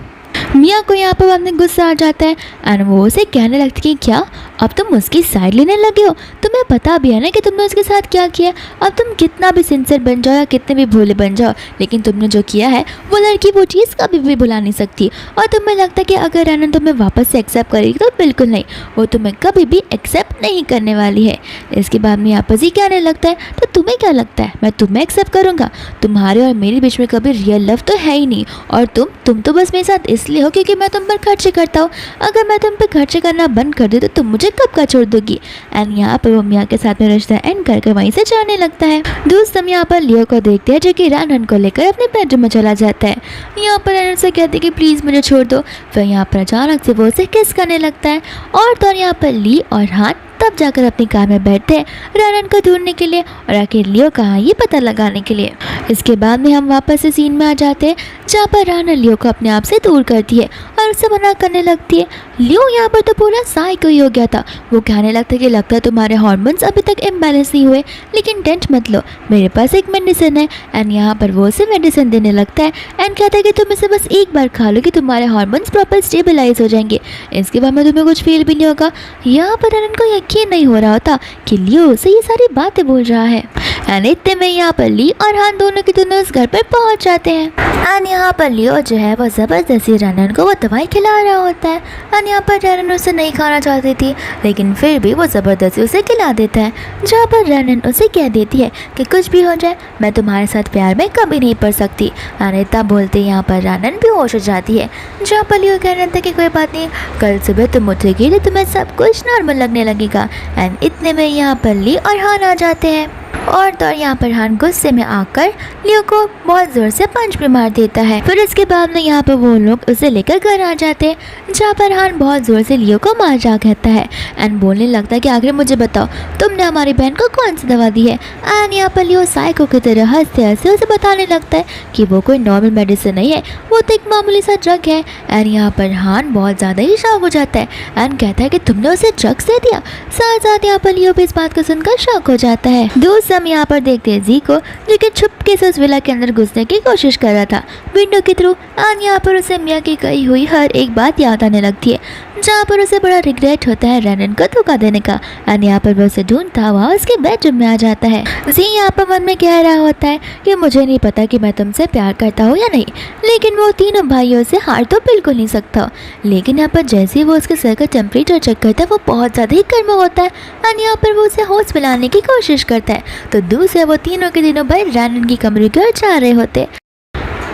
मियाँ को यहाँ पर अपने गुस्सा आ जाता है और वो उसे कहने लगती कि क्या अब तुम उसकी साइड लेने लगे हो, तुम्हें पता भी है ना कि तुमने उसके साथ क्या किया। अब तुम कितना भी सिंसियर बन जाओ या कितने भी भोले बन जाओ, लेकिन तुमने जो किया है वो लड़की वो चीज़ कभी भी भुला नहीं सकती। और तुम्हें लगता है कि अगर रैनन तुम्हें वापस से एक्सेप्ट करेगी तो बिल्कुल नहीं, वो तुम्हें कभी भी एक्सेप्ट नहीं करने वाली है। इसके बाद में यहाँ पर जी कहने लगता है, तो तुम्हें क्या लगता है मैं तुम्हें एक्सेप्ट करूँगा? तुम्हारे और मेरे बीच में कभी रियल लव तो है ही नहीं, और तुम तो बस मेरे साथ इसलिए हो क्योंकि मैं तुम पर खर्चे करता हूँ। अगर मैं तुम पर खर्चे करना बंद कर दूँ तो तुम मुझे कब का छोड़ दोगी। एंड यहाँ पर वो मियाँ के साथ में रिश्ता एंड करके वहीं से जाने लगता है। दोस्त हम यहाँ पर लियो को देखते हैं, जो कि रैनन को लेकर अपने बेडरूम में चला जाता है। यहाँ पर रैनन से कहते हैं कि प्लीज़ मुझे छोड़ दो। फिर यहाँ पर अचानक से वो उसे किस करने लगता है और तो यहाँ पर ली और हान तब जाकर अपनी कार में बैठते हैं रैनन को ढूंढने के लिए और आखिर लियो कहाँ ये पता लगाने के लिए। इसके बाद में हम वापस से सीन में आ जाते हैं, जहाँ पर रैनन लियो को अपने आप से दूर करती है और उसे मना करने लगती है। लियो यहाँ पर तो पूरा साइको ही हो गया था। वो कहने लगता है कि लगता है तुम्हारे हार्मोन्स अभी तक इम्बैलेंस नहीं हुए, लेकिन टेंशन मत लो, मेरे पास एक मेडिसिन है। एंड यहाँ पर वो उसे मेडिसिन देने लगता है एंड कहता है कि तुम इसे बस एक बार खा लो कि तुम्हारे हार्मोन्स प्रॉपर स्टेबलाइज हो जाएंगे, इसके बाद में तुम्हें कुछ फील भी नहीं होगा। यहाँ पर रैनन को यकीन नहीं हो रहा होता कि लियो उसे ये सारी बातें बोल रहा है। एंड इतने में यहाँ पर ली और हान दोनों के दोनों उस घर पर पहुंच जाते हैं। एंड यहाँ पर लियो जो है वो ज़बरदस्ती रनन को वो दवाई खिला रहा होता है। एंड यहाँ पर रनन उसे नहीं खाना चाहती थी, लेकिन फिर भी वो ज़बरदस्ती उसे खिला देता है, जहाँ पर रनन उसे कह देती है कि कुछ भी हो जाए मैं तुम्हारे साथ प्यार में कभी नहीं पड़ सकती। एंड इतना बोलते यहाँ पर रनन भी होश हो जाती है, जहाँ पर लियो कह रहा था कि कोई बात नहीं, कल सुबह तुम उठेगी तो तुम्हें सब कुछ नॉर्मल लगने लगेगा। एंड इतने में यहाँ पर ली और हान आ जाते हैं और तो यहाँ पर हान गुस्से में आकर लियो को बहुत ज़ोर से पंच भी मार देता है। फिर इसके बाद में यहाँ पर वो लोग उसे लेकर घर आ जाते हैं, जहाँ पर हान बहुत ज़ोर से लियो को मार जा कहता है एंड बोलने लगता है कि आखिर मुझे बताओ तुमने हमारी बहन को कौन सी दवा दी है। एंड यहाँ पर लियो साइको की तरह हंसते हंसते उसे बताने लगता है कि वो कोई नॉर्मल मेडिसिन नहीं है, वो तो एक मामूली सा ड्रग है। एंड यहाँ पर हान बहुत ज़्यादा ही शॉक हो जाता है एंड कहता है कि तुमने उसे ड्रग्स दे दिया। साथ साथ यहाँ पर लियो भी इस बात को सुनकर शॉक हो जाता है। हम यहाँ पर देखते हैं जी को, जो कि छुपके से उस विला के अंदर घुसने की कोशिश कर रहा था विंडो के थ्रू। और यहाँ पर उसे मिया की कही हुई हर एक बात याद आने लगती है, जहाँ पर उसे बड़ा रिग्रेट होता है रनन को धोखा देने का। और यहाँ पर वो उसे ढूंढता हुआ उसके बेडरूम में आ जाता है। जी यहाँ पर मन में कह रहा होता है कि मुझे नहीं पता कि मैं तुमसे प्यार करता हूँ या नहीं, लेकिन वो तीनों भाइयों से हार तो बिल्कुल नहीं सकता। लेकिन यहाँ पर जैसे ही वो उसके सर का टेम्परेचर चेक करता है वो बहुत ज़्यादा ही गर्म होता है। और यहाँ पर वो उसे होश में लाने की कोशिश करता है, तो दूर से वो तीनों के तीनों भाई रनन की कमरे की ओर जा रहे होते,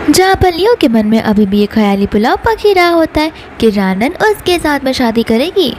जहाँ पर लियो के मन में अभी भी ये ख्याली पुलाव पक ही रहा होता है कि रनन उसके साथ में शादी करेगी।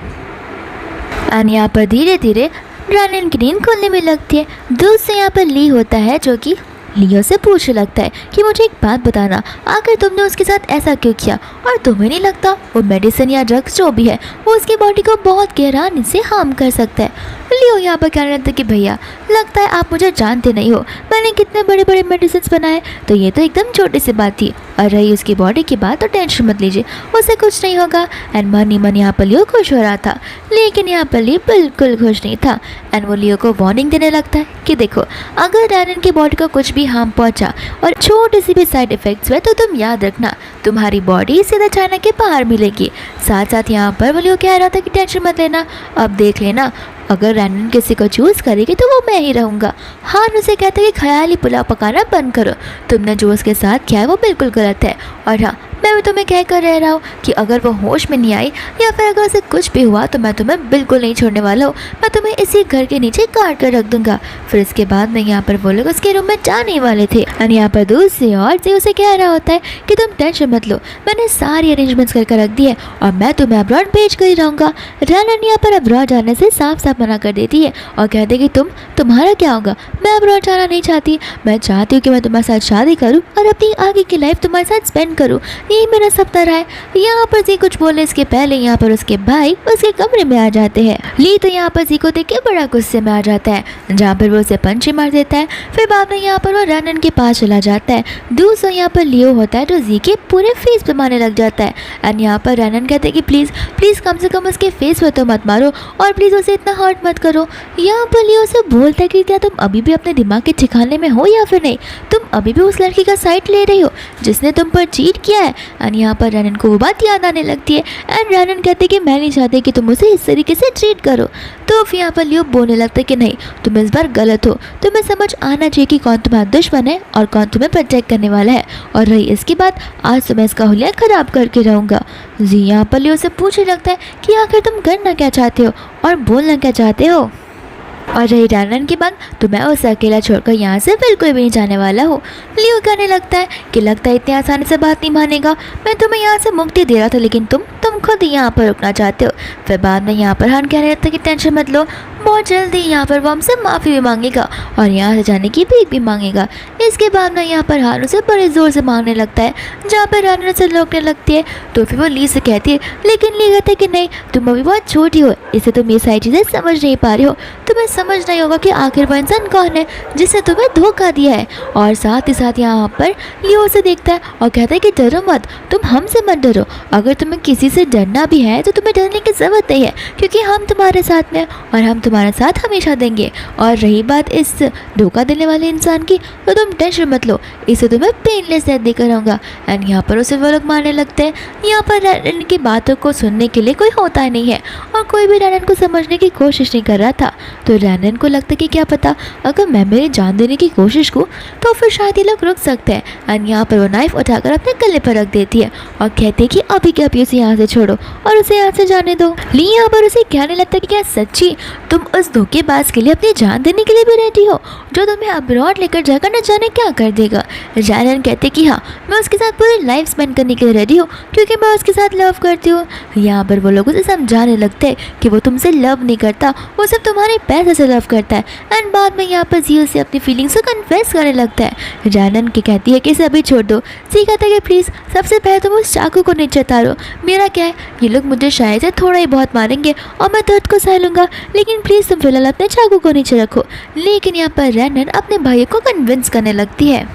और यहाँ पर धीरे धीरे रनन की नींद खुलने में लगती है। दूर से यहाँ पर ली होता है, जो कि लियो से पूछने लगता है कि मुझे एक बात बताना, आखिर तुमने उसके साथ ऐसा क्यों किया, और तुम्हें नहीं लगता वो मेडिसिन या ड्रग्स जो भी है वो उसकी बॉडी को बहुत गहराई से हार्म कर सकता है। लियो यहाँ पर कहने लगता है कि भैया लगता है आप मुझे जानते नहीं हो, मैंने कितने बड़े बड़े मेडिसिन बनाए, तो ये तो एकदम छोटी सी बात थी, और रही उसकी बॉडी की बात तो टेंशन मत लीजिए, उसे कुछ नहीं होगा। एंड मन ही मन यहाँ पर लियो खुश हो रहा था, लेकिन यहाँ पर लियो बिल्कुल खुश नहीं था। एंड वो लियो को वार्निंग देने लगता है कि देखो अगर रनन की बॉडी को कुछ भी हार्म पहुँचा और छोटी सी भी साइड इफेक्ट्स हुए तो तुम याद रखना तुम्हारी बॉडी सीधा चाइना के बाहर मिलेगी। साथ साथ यहाँ पर वो लियो कह रहा था कि टेंशन मत लेना, अब देख लेना अगर रनन किसी को चूज़ करेगी तो वो मैं ही रहूँगा। हान उसे कहता है कि ख्याली पुलाव पकाना बंद करो, तुमने जो उसके साथ किया है वो बिल्कुल गलत है। और हाँ, मैं भी तुम्हें कह कर रह रहा हूँ कि अगर वो होश में नहीं आई या फिर अगर उसे कुछ भी हुआ तो मैं तुम्हें बिल्कुल नहीं छोड़ने वाला हूँ, मैं तुम्हें इसी घर के नीचे काट कर रख दूंगा। फिर इसके बाद में यहाँ पर वो लोग उसके रूम में जाने वाले थे, और यहाँ पर दूसरी और से उसे कह रहा होता है कि तुम टेंशन मत लो, मैंने सारी अरेंजमेंट्स करके रख दी है और मैं तुम्हें अब्रॉड भेज कर ही रहूँगा। रनन यहाँ पर अब्रॉड जाने से साफ साफ मना कर देती है और कहते कि तुम्हारा क्या होगा, मैं अब्रॉड जाना नहीं चाहती, मैं चाहती हूँ कि मैं तुम्हारे साथ शादी करूँ और अपनी आगे की लाइफ तुम्हारे साथ स्पेंड करूँ, यही मेरा सपना रहा है। यहाँ पर जी कुछ बोले इसके पहले यहाँ पर उसके भाई उसके कमरे में आ जाते हैं। ली तो यहाँ पर जी को देख के बड़ा गुस्से में आ जाता है, जहाँ पर वो उसे पंच मार देता है। फिर बाद में यहाँ पर वो रनन के पास चला जाता है। दूसरा यहाँ पर लियो होता है जो जी के पूरे फेस पे मारने लग जाता है। एंड यहाँ पर रनन कहते हैं कि प्लीज़ प्लीज़ कम से कम उसके फेस पे तो मत मारो और प्लीज़ उसे इतना हर्ट मत करो। यहाँ पर लियो से बोलता है कि क्या तुम अभी भी अपने दिमाग के ठिकाने में हो या फिर नहीं, तुम अभी भी उस लड़की का साइड ले रही हो जिसने तुम पर चीट किया है। एंड यहाँ पर रनन को वो बात याद आने लगती है एंड रनन कहते कि मैं नहीं चाहती कि तुम उसे इस तरीके से ट्रीट करो। तो फिर यहाँ पर लियो बोलने लगता है कि नहीं, तुम इस बार गलत हो, तुम्हें समझ आना चाहिए कि कौन तुम्हारा दुश्मन है और कौन तुम्हें प्रोटेक्ट करने वाला है, और रही इसकी बात आज तो मैं इसका हुलिया ख़राब करके रहूँगा। जी यहाँ पर लियो से पूछने लगता है कि आखिर तुम करना क्या चाहते हो और बोलना क्या चाहते हो। और रही रनन की बात तो मैं उसे अकेला छोड़कर यहाँ से बिल्कुल भी नहीं जाने वाला हूँ। लियो कहने लगता है कि लगता है इतनी आसानी से बात नहीं मानेगा, मैं तुम्हें यहाँ से मुक्ति दे रहा था लेकिन तुम खुद यहाँ पर रुकना चाहते हो। फिर बाद में यहाँ पर हान कहने लगता है कि टेंशन मत लो, बहुत जल्दी यहाँ पर वो हमसे माफ़ी भी मांगेगा और यहाँ से जाने की भीख भी मांगेगा। इसके बाद में यहाँ पर हान उसे बड़े ज़ोर से मांगने लगता है, जहाँ पर रनन से रोकने लगती है। तो फिर वो ली से कहती है, लेकिन ली कहता है कि नहीं, तुम अभी बहुत छोटी हो, इससे तुम ये सारी चीज़ें समझ नहीं पा रही हो, तुम्हें समझ नहीं होगा कि आखिर वो इंसान कौन है जिसने तुम्हें धोखा दिया है। और साथ ही साथ यहाँ पर लियो से देखता है और कहता है कि डरो मत, तुम हमसे मत डरो, अगर तुम्हें किसी से डरना भी है तो तुम्हें डरने की ज़रूरत नहीं है क्योंकि हम तुम्हारे साथ में और हम तुम्हारे साथ हमेशा देंगे। और रही बात इस धोखा देने वाले इंसान की तो तुम टेंशन मत लो, इसे तुम्हें पेनलेस डेथ देकर रहूँगा। एंड यहाँ पर उसे वो लोग मारने लगते हैं। यहाँ पर रनन की बातों को सुनने के लिए कोई होता नहीं है और कोई भी रनन को समझने की कोशिश नहीं कर रहा था। तो रैनन को लगता है कि क्या पता अगर मैं मेरी जान देने की कोशिश करूँ तो फिर शायद ये लोग रुक सकते हैं। एंड यहाँ पर वो नाइफ उठाकर अपने गले पर रख देती है और कहती है कि अभी के अभी उसे यहाँ से छोड़ो और उसे यहाँ से जाने दो। ली यहाँ पर उसे कहने लगता है कि क्या सच्ची तुम उस धोखेबाज के लिए अपनी जान देने के लिए भी रेडी हो जो तुम्हें अब्रॉड लेकर जाकर न जाने क्या कर देगा। रैनन कहते कि हाँ, मैं उसके साथ पूरी लाइफ स्पेंड करने के लिए रेडी हूँ क्योंकि मैं उसके साथ लव करती हूँ। यहाँ पर वो लोग उसे समझाने लगते हैं कि वो तुमसे लव नहीं करता, वो सिर्फ तुम्हारे पैसे से लव करता है। एंड बाद में यहाँ पर जी उसे अपनी फीलिंग्स को कन्फेस करने लगता है। रैनन की कहती है कि इसे अभी छोड़ दो। जी कहता है कि प्लीज़ सबसे पहले तुम उस चाकू को नीचे उतारो। मेरा क्या है, ये लोग मुझे शायद से थोड़ा ही बहुत मारेंगे और मैं दर्द को सह लूँगा, लेकिन प्लीज़ तुम फिलहाल अपने चाकू को नीचे रखो। लेकिन यहाँ पर रैनन अपने भाई को कन्विंस करने लगती है।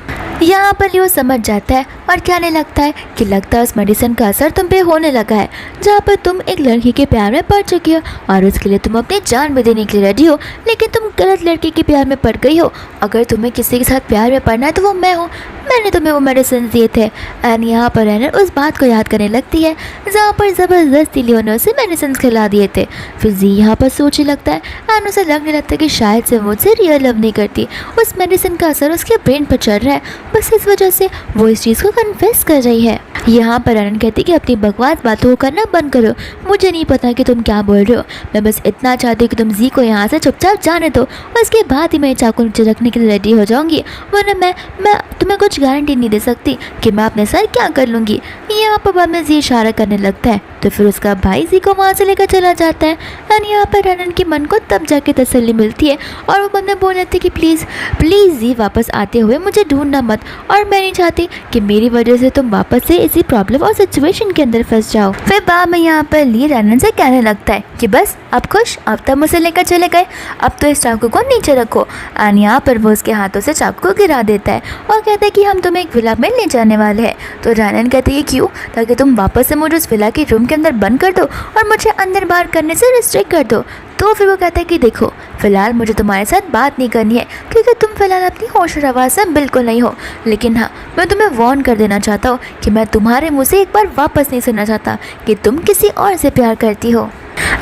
यहाँ पर लियो समझ जाता है और कहने लगता है कि लगता है उस मेडिसिन का असर तुम पे होने लगा है, जहाँ पर तुम एक लड़की के प्यार में पड़ चुकी हो और उसके लिए तुम अपनी जान भी देने के लिए रेडी हो, लेकिन तुम गलत लड़की के प्यार में पड़ गई हो। अगर तुम्हें किसी के साथ प्यार में पड़ना है तो वो मैं हूँ, मैंने तुम्हें वो मेडिसिन दिए थे। एंड यहाँ पर रैनन उस बात को याद करने लगती है जहाँ पर ज़बरदस्ती लियो ने उसे मेडिसिन खिला दिए थे। फिर जी यहाँ पर सोचने लगता है एंड उसे लगने लगता है कि शायद से मुझसे रियल लव नहीं करती, उस मेडिसिन का असर उसके ब्रेन पर चल रहा है, बस इस वजह से वो इस चीज़ को कन्फेस कर रही है। यहाँ पर रैनन कहती कि अपनी बकवास बातों को करना बंद करो, मुझे नहीं पता कि तुम क्या बोल रहे हो, मैं बस इतना चाहती हूँ कि तुम जी को यहाँ से चुपचाप जाने दो, उसके बाद ही मैं चाकू नीचे रखने के लिए रेडी हो जाऊँगी, वरना मैं तुम्हें कुछ गारंटी नहीं दे सकती कि मैं अपने साथ क्या कर लूँगी। यहाँ पर बाद में जी इशारा करने लगता है तो फिर उसका भाई जी को वहाँ से लेकर चला जाता है। एंड यहाँ पर रैनन के मन को तब जाके तसल्ली मिलती है और वो बंदे बोल रहे थे कि प्लीज़ जी वापस आते हुए मुझे ढूंढना मत, और मैं नहीं चाहती कि मेरी वजह से तुम वापस से इसी प्रॉब्लम और सिचुएशन के अंदर फंस जाओ। फिर बाद में यहाँ पर ली रैनन से कहने लगता है कि बस अब खुश, अब तब मुझे लेकर चले गए, अब तो इस चाकू को नीचे रखो। एंड यहाँ पर वो उसके हाथों से चाकू को गिरा देता है और कहता है कि हम तुम्हें एक विला में ले जाने वाले हैं। तो रैनन कहती है क्यों, ताकि तुम वापस से मुझे उस विला के रूम के अंदर बंद कर दो और मुझे अंदर बाहर करने से रिस्ट्रिक्ट कर दो। तो फिर वो कहता है कि देखो फ़िलहाल मुझे तुम्हारे साथ बात नहीं करनी है क्योंकि तुम फ़िलहाल अपनी होश और आवाज़ से बिल्कुल नहीं हो, लेकिन हाँ, मैं तुम्हें वार्न कर देना चाहता हूँ कि मैं तुम्हारे मुँह से एक बार वापस नहीं सुनना चाहता कि तुम किसी और से प्यार करती हो।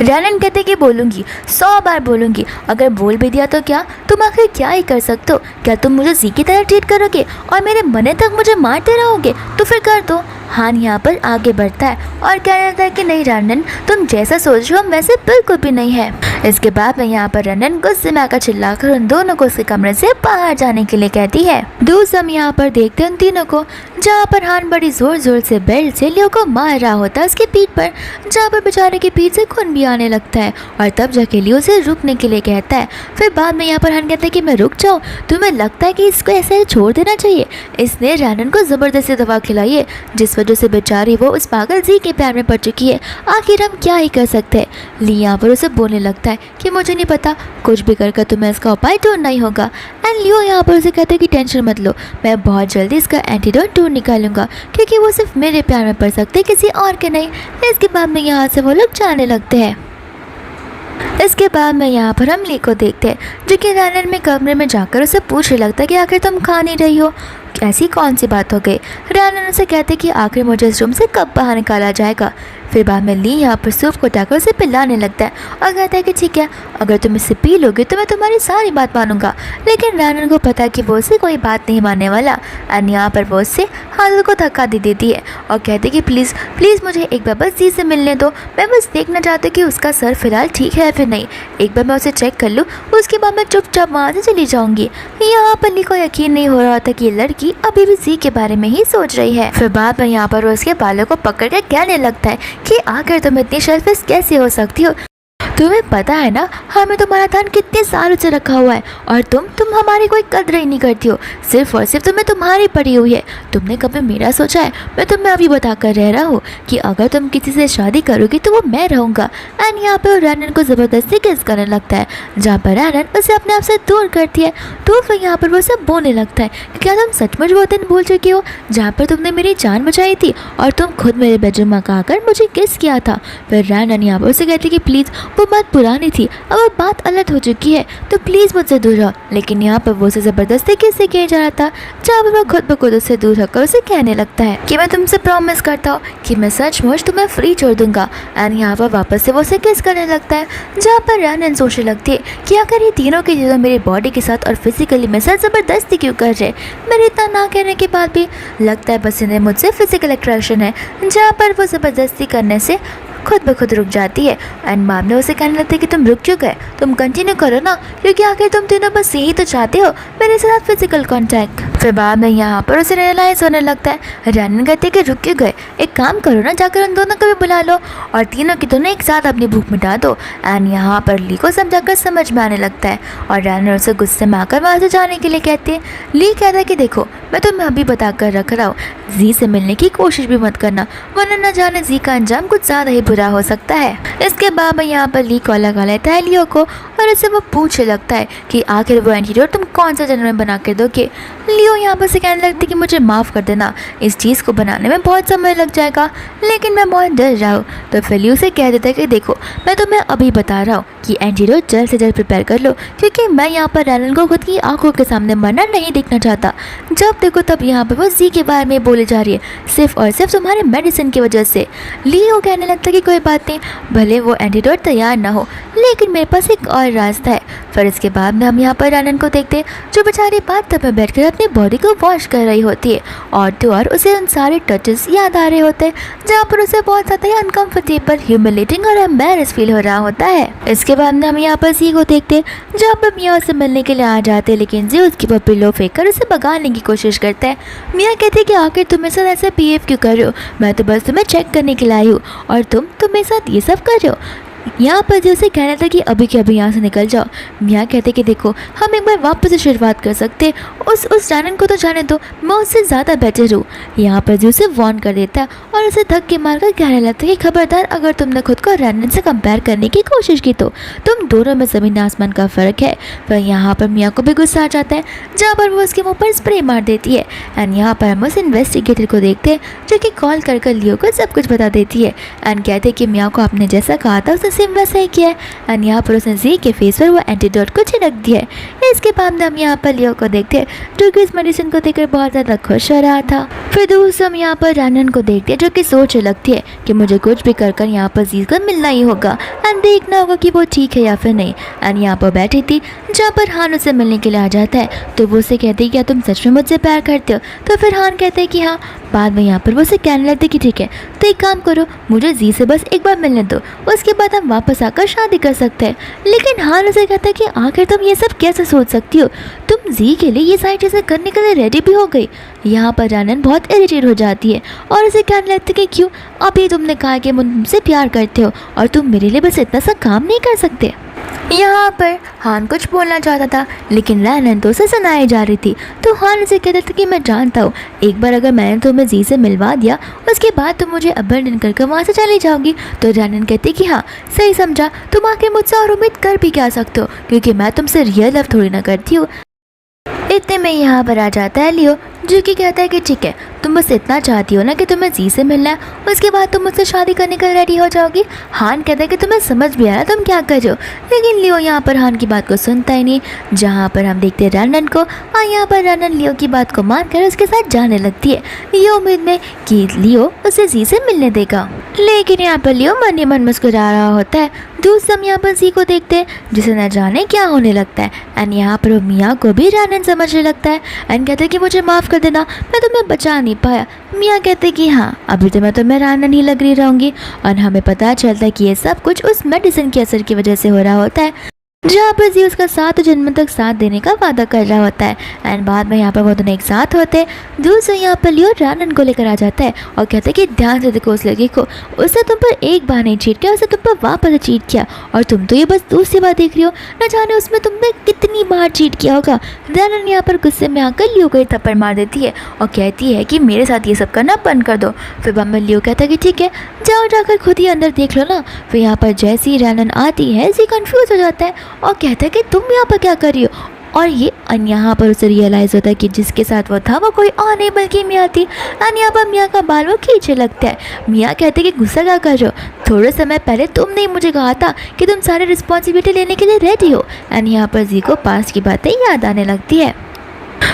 रैनन कहते कि बोलूँगी, 100 बार बोलूँगी, अगर बोल भी दिया तो क्या, तुम आखिर क्या ही कर सकते हो, क्या तुम मुझे जी की तरह ट्रीट करोगे और मेरे मरने तक मुझे मारते रहोगे, तो फिर कर दो। हान यहाँ पर आगे बढ़ता है और कह रहा था कि नहीं रैनन, तुम जैसा सोच रहे हो वैसे बिल्कुल भी नहीं है। इसके बाद में यहाँ पर रैनन गुस्से में आकर चिल्लाकर उन दोनों को उसके कमरे से बाहर जाने के लिए कहती है। दूसरा हम यहाँ पर देखते हैं उन तीनों को, जहाँ पर हान बड़ी जोर जोर से बेल्ट से लियो को मार रहा होता है उसकी पीठ पर, जहाँ पर बेचारे की पीठ से खून भी आने लगता है और तब जाके लियो से रुकने के लिए कहता है। फिर बाद में यहाँ पर हान कहता है कि मैं रुक जाऊँ, तुम्हें लगता है कि इसको ऐसे छोड़ देना चाहिए। इसने रैनन को ज़बरदस्ती दवा खिलाई है जिस वजह से बेचारी वो उस पागल जी के प्यार में पड़ चुकी है, आखिर हम क्या ही कर सकते हैं। ली यहाँ पर उसे बोलने लगता है कि मुझे नहीं पता, कुछ भी कर तुम्हें इसका उपाय ढूंढना ही होगा। एंड लियो यहाँ पर उसे कहता है कि टेंशन मत लो, मैं बहुत जल्दी इसका एंटीडोट ढूंढ निकालूंगा क्योंकि वो सिर्फ मेरे प्यार में पड़ सकते किसी और के नहीं। इसके बाद में यहाँ से वो लोग जाने लगते हैं। इसके बाद में यहाँ पर हम ली को देखते हैं जो कि रैनन में कमरे में जाकर उसे पूछने लगता है कि आखिर तुम खा नहीं रही हो, ऐसी कौन सी बात हो गई। रैनन उसे कहते कि आखिर मुझे इस रूम से कब बाहर निकाला जाएगा। फिर बाद में ली यहाँ पर सूप को उठाकर उसे पिलाने लगता है और कहता है कि ठीक है, अगर तुम इसे पी लोगे तो मैं तुम्हारी सारी बात मानूंगा। लेकिन रैनन को पता है कि वो उससे कोई बात नहीं मानने वाला। एंड यहाँ पर वो उससे हाथ को धक्का दे देती है और कहती कि प्लीज़ प्लीज़ मुझे एक बार बस जी से मिलने दो, मैं बस देखना चाहती हूँ कि उसका सर फिलहाल ठीक है फिर नहीं, एक बार मैं उसे चेक कर लूँ, उसके बाद मैं चुपचाप वहाँ से चली जाऊँगी। यहाँ पर ली को यकीन नहीं हो रहा था कि ये लड़की अभी भी जी के बारे में ही सोच रही है। फिर बाद में यहाँ पर वो उसके बालों को पकड़ कर कहने लगता है कि आखिर तुम इतनी सेल्फिश कैसे हो सकती हो, तुम्हें पता है ना हमें तुम्हारा धन कितने सालों से रखा हुआ है और तुम हमारी कोई कदर ही नहीं करती हो, सिर्फ और सिर्फ तुम्हें तुम्हारी पड़ी हुई है। तुमने कभी मेरा सोचा है? मैं तुम्हें अभी बता कर रह रहा हूँ कि अगर तुम किसी से शादी करोगी तो वो मैं रहूँगा। एंड यहाँ पर रैनन को ज़बरदस्ती किस करने लगता है, जहाँ पर रैनन उसे अपने आप से दूर करती है। तो फिर यहाँ पर वो उसे बोलने लगता है कि क्या तुम सचमुच वो दिन भूल चुकी हो जहाँ पर तुमने मेरी जान बचाई थी और तुम खुद मेरे बेडरूम में आकर मुझे किस किया था। फिर रैनन यहाँ पर उसे कहती कि प्लीज़ वो बात पुरानी थी, अब वो बात अलग हो चुकी है, तो प्लीज़ मुझसे दूर रहो। लेकिन यहाँ पर वो उसे ज़बरदस्ती किससे किया जा रहा था, जहाँ पर वो खुद ब खुद उससे दूर होकर उसे कहने लगता है कि मैं तुमसे प्रॉमिस करता हूँ कि मैं सचमुच तुम्हें फ्री छोड़ दूंगा। एंड यहाँ पर वापस से वो उसे किस करने लगता है, जहाँ पर रैनन सोचने लगती है कि अगर ये तीनों की चीज़ें मेरी बॉडी के साथ और फिजिकली मेरे साथ ज़बरदस्ती क्यों कर रहे, मेरे इतना ना कहने के बाद भी लगता है बस इन्हें मुझसे फिजिकल अट्रैक्शन है, जहाँ पर वो ज़बरदस्ती करने से खुद ब खुद रुक जाती है। एंड मैम ने उसे कहने लगती है कि तुम रुक क्यों गए, तुम कंटिन्यू करो ना, क्योंकि आखिर तुम तीनों बस यही तो चाहते हो, मेरे साथ फिजिकल कांटेक्ट। फिर बाद में यहाँ पर उसे रियलाइज़ होने लगता है, रैनन कहती है कि रुक क्यों गए, एक काम करो ना, जाकर उन दोनों को भी बुला लो और तीनों की दोनों एक साथ अपनी भूख मिटा दो। एंड यहाँ पर ली को सब जाकर समझ में आने लगता है और रैनन उसे गुस्से में आकर वहाँ से जाने के लिए कहती है। ली कहता है कि देखो मैं तुम्हें अभी बता कर रख रहा हूँ, जी से मिलने की कोशिश भी मत करना, वरना न जाने जी का अंजाम कुछ ज़्यादा ही बुरा हो सकता है। इसके बाद में यहाँ पर ली कॉल लगा लेता है लियो को और उससे वो पूछने लगता है कि आखिर वो एंटीडोट तुम कौन सा जन्म में बना के दोगे। लियो यहाँ पर से कहने लगती है कि मुझे माफ़ कर देना, इस चीज़ को बनाने में बहुत समय लग जाएगा, लेकिन मैं बहुत डर रहा हूँ। तो फिर लियो से कह देता है कि देखो मैं तुम्हें अभी बता रहा हूँ कि एंटीडोट जल्द से जल्द प्रिपेयर कर लो, क्योंकि मैं यहाँ पर रैनन को खुद की आंखों के सामने मरना नहीं देखना चाहता। जब देखो तब यहाँ पर वो जी के बारे में बोले जा रही है, सिर्फ और सिर्फ तुम्हारे मेडिसिन की वजह से। लियो कहने लगता है कि कोई बात नहीं, भले वो एंटीडोट तैयार ना हो, लेकिन मेरे पास एक और रास्ता है। फिर इसके बाद में हम यहाँ पर रैनन को देखते हैं जो बेचारी बाथटब में बैठकर अपनी बॉडी को वॉश कर रही होती है और तो और उसे उन सारे टचेस याद आ रहे होते हैं, जहाँ पर उसे बहुत ज़्यादा अनकंफर्टेबल, ह्यूमिलेटिंग और एम्बैरेस फील हो रहा होता है। इसके बाद में हम यहाँ पर जी को देखते हैं जहाँ पर मियाँ उससे मिलने के लिए आ जाते हैं, लेकिन जी उसके ऊपर पिलो फेंक कर उसे भगाने की कोशिश करता है। मियाँ कहते हैं कि आखिर तुम मेरे साथ ऐसे बिहेव क्यों कर रहे हो, मैं तो बस तुम्हें चेक करने के लिए आई हूँ और तुम मेरे साथ ये सब कर रहे हो। यहाँ पर जैसे कहना था कि अभी के अभी यहाँ से निकल जाओ। मियाँ कहते कि देखो हम एक बार वापस से शुरुआत कर सकते, उस रैनन को तो जाने दो, मैं उससे ज़्यादा बेटर हूँ। यहाँ पर जी उसे वार्न कर देता है और उसे धक्के मारकर कहने लगता है कि खबरदार अगर तुमने खुद को रैनन से कंपेयर करने की कोशिश की तो तुम दोनों में ज़मीन आसमान का फ़र्क है। पर यहाँ पर मियाँ को भी गुस्सा आ जाता है, जहाँ पर वो उसके मुँह पर स्प्रे मार देती है। एंड यहाँ पर हम उस इन्वेस्टिगेटर को देखते हैं जो कि कॉल कर लियो को सब कुछ बता देती है एंड कहते हैं कि मियाँ को आपने जैसा कहा था उसे सेम वैसा ही किया है। एंड यहाँ पर उसने जी के फेस पर वो एंटीडोट को छिड़क दिया है। इसके बाद में हम यहाँ पर लियो को देखते हैं जो कि इस मेडिसिन को देखकर बहुत ज़्यादा खुश हो रहा था। फिर दूसरे हम यहाँ पर रैनन को देखते हैं जो कि सोचने लगती है कि मुझे कुछ भी कर यहाँ पर जी को मिलना ही होगा एंड देखना होगा कि वो ठीक है या फिर नहीं। एंड यहाँ पर बैठी थी जहाँ पर हान उसे मिलने के लिए आ जाता है, तो वो उसे कहती है क्या तुम सच में मुझसे प्यार करते हो। तो फिर हान कहते हैं कि हाँ। बाद में यहाँ पर वो उसे कहने लगते कि ठीक है तो एक काम करो, मुझे जी से बस एक बार मिलने दो, उसके बाद हम वापस आकर शादी कर सकते हैं। लेकिन हान उसे कहता है कि आखिर तुम ये सब कैसे सोच सकती हो, तुम जी के लिए ये सारी चीज़ें करने के लिए रेडी भी हो गई। यहाँ पर रैनन बहुत इरिटेट हो जाती है और उसे कहने लगती है कि क्यों, अभी तुमने कहा कि मुझसे प्यार करते हो और तुम मेरे लिए बस इतना सा काम नहीं कर सकते। यहाँ पर हान कुछ बोलना चाहता था लेकिन रैनन तो उसे सुनाई जा रही थी, तो हान उसे कहता था कि मैं जानता हूँ एक बार अगर मैंने तुम्हें जी से मिलवा दिया उसके बाद तुम मुझे अबंडन करके वहाँ से चली जाओगी। तो रैनन कहती कि हाँ सही समझा, तुम आखिर मुझसे और उम्मीद कर भी क्या सकते हो, क्योंकि मैं तुमसे रियल लव थोड़ी ना करती हूँ। इतने में यहाँ पर आ जाता है लियो जो कि कहता है कि ठीक है तुम बस इतना चाहती हो ना कि तुम्हें जी से मिलना है, उसके बाद तुम मुझसे शादी करने के लिए रेडी हो जाओगी। हान कहता है कि तुम्हें समझ भी आ रहा तुम क्या कर रहे हो, लेकिन लियो यहाँ पर हान की बात को सुनता ही नहीं। जहाँ पर हम देखते हैं रैनन को और यहाँ पर रैनन लियो की बात को मानकर उसके साथ जाने लगती है, ये उम्मीद में कि लियो उसे जी से मिलने देगा। लेकिन यहाँ पर लियो मन ही मन मुस्कुरा रहा होता है। दूसरे हम यहाँ पर जी को देखते हैं जिसे न जाने क्या होने लगता है एंड यहाँ पर वो मियाँ को भी रैनन समझने लगता है एंड कहते हैं कि मुझे माफ़ कर देना, मैं तुम्हें बचा नहीं पाया। मियाँ कहते कि हाँ अभी तो मैं तुम्हें रैनन ही लग रही रहूँगी। और हमें पता चलता है कि ये सब कुछ उस मेडिसिन के असर की वजह से हो रहा होता है, जहाँ पर जी उसका 7 जन्म तक साथ देने का वादा कर रहा होता है। एंड बाद में यहाँ पर वो दोनों एक साथ होते हैं। दूसरे यहाँ पर लियो रैनन को लेकर आ जाता है और कहता है कि ध्यान से देखो उस लड़की को, उसने तुम पर एक बार नहीं चीट किया, उसने तुम पर वापस चीट किया और तुम तो ये बस दूसरी बार देख रही हो, न जाने उसमें तुमने कितनी बार चीट किया होगा। रैनन यहाँ पर गुस्से में आकर लियो को एक थप्पड़ मार देती है और कहती है कि मेरे साथ ये सब करना बंद कर दो। फिर बाद में लियो कहता है कि ठीक है जाओ जाकर खुद ही अंदर देख लो ना। फिर यहाँ पर जैसी रैनन आती है जी कंफ्यूज हो जाता है और कहता है कि तुम यहाँ पर क्या कर रही हो और ये यहाँ पर उसे रियलाइज़ होता है कि जिसके साथ वो था वो कोई और नहीं बल्कि मियाँ थी। यहाँ पर मियाँ का बाल वो खींचे लगता है। मियाँ कहते हैं कि गुस्सा क्या कर रहे हो, थोड़े समय पहले तुमने मुझे कहा था कि तुम सारी रिस्पॉन्सिबिलिटी लेने के लिए रेडी हो। यहाँ पर जी को पास की बातें याद आने लगती है।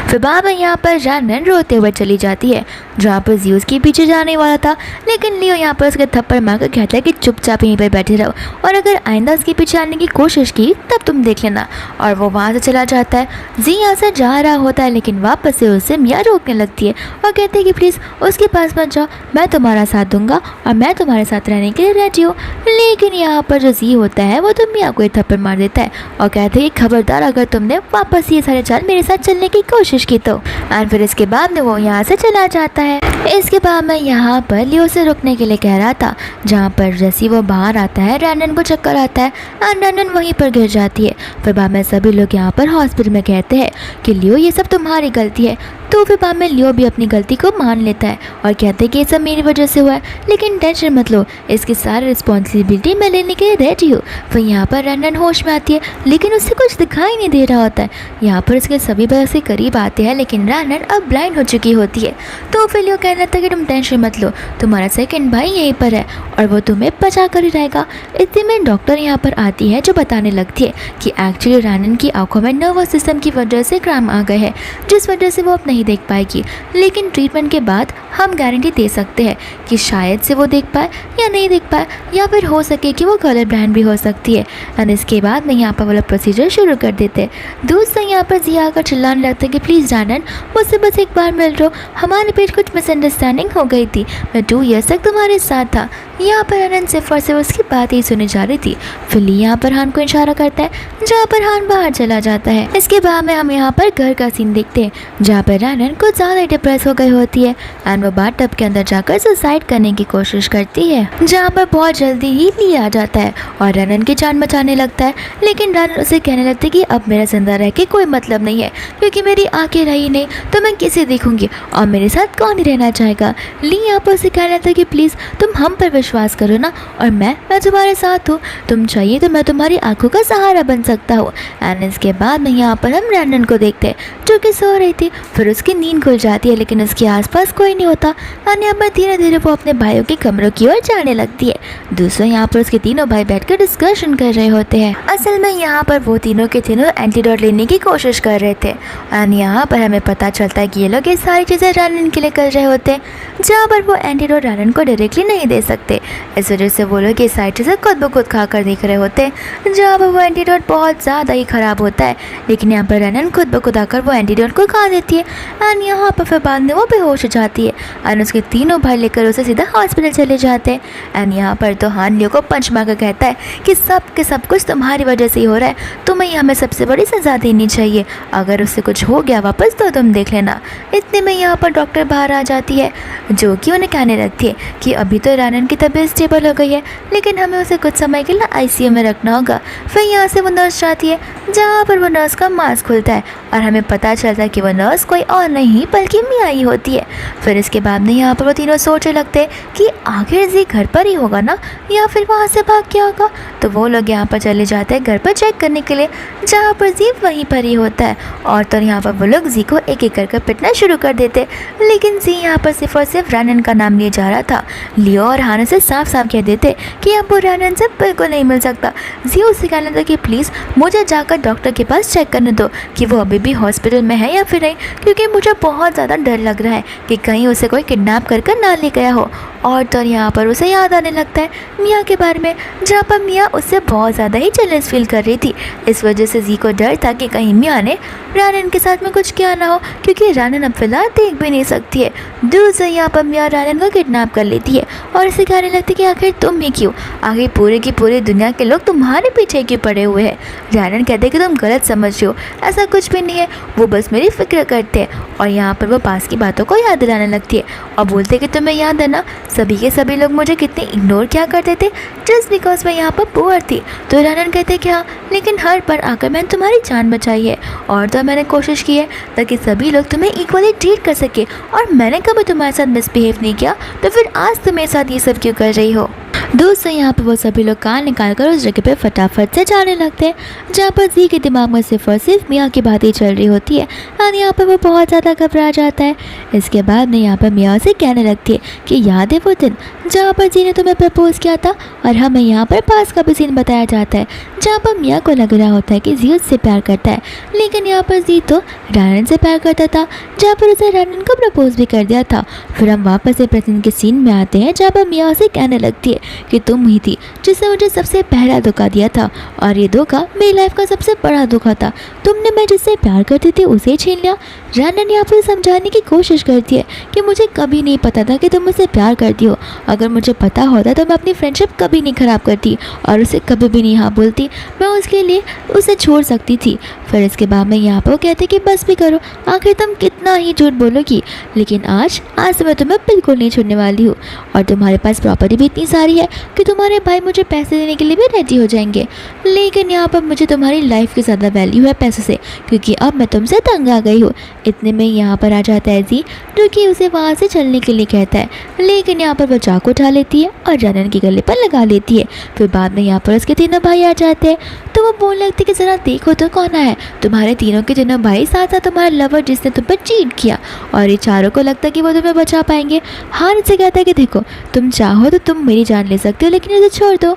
फिर बाबा यहाँ पर रैनन रोते हुए चली जाती है, जहाँ पर जी उसके पीछे जाने वाला था, लेकिन लियो यहाँ पर उसके थप्पड़ मारकर कहता है कि चुपचाप यहीं पर बैठे रहो और अगर आइंदा उसके पीछे आने की कोशिश की तब तुम देख लेना। और वो वहाँ से चला जाता है। जी यहाँ से जा रहा होता है, लेकिन वापस से उससे मियाँ रोकने लगती है और कहते हैं कि प्लीज़ उसके पास मत जाओ, मैं तुम्हारा साथ दूंगा और मैं तुम्हारे साथ रहने के लिए रेडी हूँ। लेकिन यहाँ पर जो जी होता है वो तो मियाँ को ही थप्पड़ मार देता है और कहते हैं कि खबरदार अगर तुमने वापस ये सारे चाल मेरे साथ चलने की कोशिश की तो। और फिर इसके बाद में वो यहाँ से चला जाता है। इसके बाद मैं यहाँ पर लियो से रुकने के लिए कह रहा था, जहाँ पर जैसे वो बाहर आता है रैनन को चक्कर आता है और रैनन वहीं पर गिर जाती है। फिर बाद में सभी लोग यहाँ पर हॉस्पिटल में कहते हैं कि लियो ये सब तुम्हारी गलती है। तो फिर बाद में लियो भी अपनी गलती को मान लेता है और कहते हैं कि ये सब मेरी वजह से हुआ है, लेकिन टेंशन मत लो, इसकी सारी रिस्पॉन्सिबिलिटी मैं लेने के लिए रेडी हूँ। फिर यहाँ पर रैनन होश में आती है, लेकिन उससे कुछ दिखाई नहीं दे रहा होता है। यहाँ पर उसके सभी बस से करीब आते हैं, लेकिन रैनन अब ब्लाइंड हो चुकी होती है। तो फिर लियो कहने लगता है कि तुम टेंशन मत लो, तुम्हारा सेकंड भाई यहीं पर है और वो तुम्हें बचा कर ही रहेगा। इतने में डॉक्टर यहाँ पर आती है, जो बताने लगती है कि एक्चुअली रैनन की आंखों में नर्वस सिस्टम की वजह से क्रैम्प आ गए हैं, जिस वजह से वो अब नहीं देख पाएगी, लेकिन ट्रीटमेंट के बाद हम गारंटी दे सकते हैं कि शायद से वो देख पाए या नहीं देख पाए, या फिर हो सके कि वो कलर ब्लाइंड भी हो सकती है। और इसके बाद में यहाँ पर वाला प्रोसीजर शुरू कर देते हैं। दूसरा यहाँ पर जिया आकर चिल्लाने लगता है कि प्लीज़ रैनन मुझसे बस एक बार मिल लो, हमारे बीच कुछ मिसअंडरस्टैंडिंग हो गई थी, मैं 2 ईयर्स तक तुम्हारे साथ था। यहाँ पर रैनन सिर्फ और सिर्फ उसकी बात ही सुनी जा रही थी। फिर यहाँ पर हान को इशारा करता है, जहाँ पर हान बाहर चला जाता है। इसके बाद में हम यहाँ पर घर का सीन देखते हैं, जहाँ पर रैनन कुछ ज़्यादा डिप्रेस हो गई होती है एंड वो बाथटब के अंदर जाकर सुसाइड करने की कोशिश करती है, जहाँ पर बहुत जल्दी ही ली आ जाता है और रैनन की जान बचाने लगता है। लेकिन रैनन उसे कहने लगती है कि अब मेरा जिंदा रह के कोई मतलब नहीं है, क्योंकि मेरी आंखें रही नहीं तो मैं किसे देखूंगी और मेरे साथ कौन ही रहना चाहेगा। ली यहाँ पर उसे कहने लगता है कि प्लीज़ तुम हम पर विश्वास करो ना, और मैं तुम्हारे साथ हूँ, तुम चाहिए तो मैं तुम्हारी आंखों का सहारा बन सकता हूँ। एंड इसके बाद में यहाँ पर हम रैनन को देखते हैं, जो कि सो रही थी। फिर उसकी नींद खुल जाती है, लेकिन उसके आसपास कोई नहीं होता। और यहाँ पर धीरे धीरे वो अपने भाइयों के कमरों की ओर जाने लगती है। दूसरा यहाँ पर उसके तीनों भाई बैठकर डिस्कशन कर रहे होते हैं। असल में यहाँ पर वो तीनों के तीनों एंटीडोट लेने की कोशिश कर रहे थे एंड यहाँ पर हमें पता चलता है कि ये लोग ये सारी चीज़ें रैनन के लिए कर रहे होते हैं, जहाँ पर वो एंटीडोट रैनन को डायरेक्टली नहीं दे सकते। इस वजह से वो लोग ये सारी चीज़ें खुद ब खुद खा कर देख रहे होते हैं, जहाँ पर वो एंटीडोट बहुत ज़्यादा ही ख़राब होता है। लेकिन यहाँ पर रैनन खुद ब खुद आकर वो एंटीडोट को खा देती है एंड यहाँ पर फिर बाद में वो बेहोश हो जाती है एंड उसके तीनों भाई लेकर उसे सीधा हॉस्पिटल चले जाते हैं। एंड यहाँ पर तो हान लियो को पंच मारकर कहता है कि सब के सब कुछ तुम्हारी वजह से ही हो रहा है, तुम्हें ही हमें सबसे बड़ी सज़ा देनी चाहिए, अगर उससे कुछ हो गया वापस तो तुम देख लेना। इतने में यहाँ पर डॉक्टर बाहर आ जाती है, जो कि उन्हें कहने लगती है कि अभी तो रैनन की तबीयत स्टेबल हो गई है, लेकिन हमें उसे कुछ समय के लिए आईसीयू में रखना होगा। फिर यहाँ से वो नर्स जाती है, जहाँ पर वो नर्स का मास्क खुलता है और हमें पता चलता है कि वो नर्स कोई और नहीं बल्कि मियाँ ही होती है। फिर इसके बाद में यहाँ पर वो तीनों सोचने लगते हैं कि आखिर जी घर पर ही होगा ना, या फिर वहाँ से भाग गया होगा। तो वो लोग यहाँ पर चले जाते हैं घर पर चेक करने के लिए, जहाँ पर जी वहीं पर ही होता है। और तो यहाँ पर वो लोग जी को एक एक कर पिटना शुरू कर देते, लेकिन जी यहाँ पर सिर्फ और सिर्फ रैनन का नाम लिया जा रहा था। लियो और हान से साफ साफ कह देते कि अब वो रैनन से बिल्कुल नहीं मिल सकता। जी उसे कहने लगा कि प्लीज़ मुझे जाकर डॉक्टर के पास चेक करने दो कि वो अभी भी हॉस्पिटल में है या फिर नहीं, क्योंकि मुझे बहुत ज़्यादा डर लग रहा है कि कहीं उसे कोई किडनैप कर ना ले गया हो। और तो यहाँ पर उसे याद आने लगता है मियाँ के बारे में, जहाँ पर मियाँ उससे बहुत ज़्यादा ही जेलस फील कर रही थी। इस वजह से जी को डर था कि कहीं मियाँ ने रैनन के साथ में कुछ किया ना हो, क्योंकि रैनन अब फिलहाल देख भी नहीं सकती है। दूर से यहाँ पर मियाँ रैनन को किडनैप कर लेती है और इसे कहने लगती है कि आखिर तुम ही क्यों, आखिर पूरे की पूरी दुनिया के लोग तुम्हारे पीछे क्यों पड़े हुए हैं। रैनन कहते हैं कि तुम गलत समझ रहे हो, ऐसा कुछ भी नहीं है, वो बस मेरी फिक्र करते हैं। और यहाँ पर वो पास की बातों को याद दिलाने लगती है और बोलते कि तुम्हें याद है ना, सभी के सभी लोग मुझे कितने इग्नोर क्या करते थे जस्ट बिकॉज मैं यहाँ पर पुअर थी। तो रैनन कहते कि हाँ, लेकिन हर बार आकर मैंने तुम्हारी जान बचाई है और तो मैंने कोशिश की है ताकि सभी लोग तुम्हें इक्वली ट्रीट कर सके, और मैंने कभी तुम्हारे साथ मिसबिहेव नहीं किया, तो फिर आज तुम मेरे साथ ये सब क्यों कर रही हो। दोस्तों यहाँ पर वो सभी लोग कान निकाल कर उस जगह पे फटाफट से जाने लगते हैं जहाँ पर जी के दिमाग में सिर्फ और सिर्फ मियाँ की बातें चल रही होती है और यहाँ पर वो बहुत ज़्यादा घबरा जाता है। इसके बाद में यहाँ पर मियाँ से कहने लगती है कि याद है वो दिन जहाँ पर जी ने तुम्हें प्रपोज किया था, और हमें यहाँ पर पास का भी सीन बताया जाता है जहाँ पर मियाँ को लग रहा होता है कि जी उससे प्यार करता है, लेकिन यहाँ पर जी तो रानन से प्यार करता था जहाँ पर उसे रानन को प्रपोज भी कर दिया था। फिर हम वापस से प्रेजेंट के सीन में आते हैं जहाँ पर मियाँ से कहने लगती है कि तुम ही थी जिसने मुझे सबसे पहला धोखा दिया था, और ये धोखा मेरी लाइफ का सबसे बड़ा धोखा था। तुमने मैं जिससे प्यार करती थी उसे छीन लिया। रानन यहाँ पर समझाने की कोशिश करती है कि मुझे कभी नहीं पता था कि तुम मुझसे प्यार करती हो। अगर मुझे पता होता तो मैं अपनी फ्रेंडशिप कभी नहीं ख़राब करती और उसे कभी भी नहीं हाँ बोलती। मैं उसके लिए उसे छोड़ सकती थी। फिर इसके बाद में यहाँ पर वो कहते कि बस भी करो, आखिर तुम कितना ही झूठ बोलोगी, लेकिन आज से मैं तुम्हें बिल्कुल नहीं छोड़ने वाली हूँ। और तुम्हारे पास प्रॉपर्टी भी इतनी सारी है कि तुम्हारे भाई मुझे पैसे देने के लिए भी रेडी हो जाएंगे, लेकिन यहाँ पर मुझे तुम्हारी लाइफ की ज़्यादा वैल्यू है पैसे से, क्योंकि अब मैं तुमसे तंग आ गई हूँ। इतने में यहाँ पर आ जाता है जी, जो कि उसे वहाँ से चलने के लिए कहता है, लेकिन यहाँ पर वो चाकू उठा लेती है और रानन के गले पर लगा लेती है। फिर बाद में यहाँ पर उसके तीनों भाई आ जाते हैं, तो वो बोलने लगती कि ज़रा देखो तो कौन है, तुम्हारे तीनों के तीनों भाई, साथ साथ तुम्हारा लवर जिसने तुम पर चीट किया, और ये चारों को लगता है कि वो तुम्हें बचा पाएंगे। हार से कहता है कि देखो तुम चाहो तो तुम मेरी जान ले सकते हो, लेकिन इसे छोड़ दो।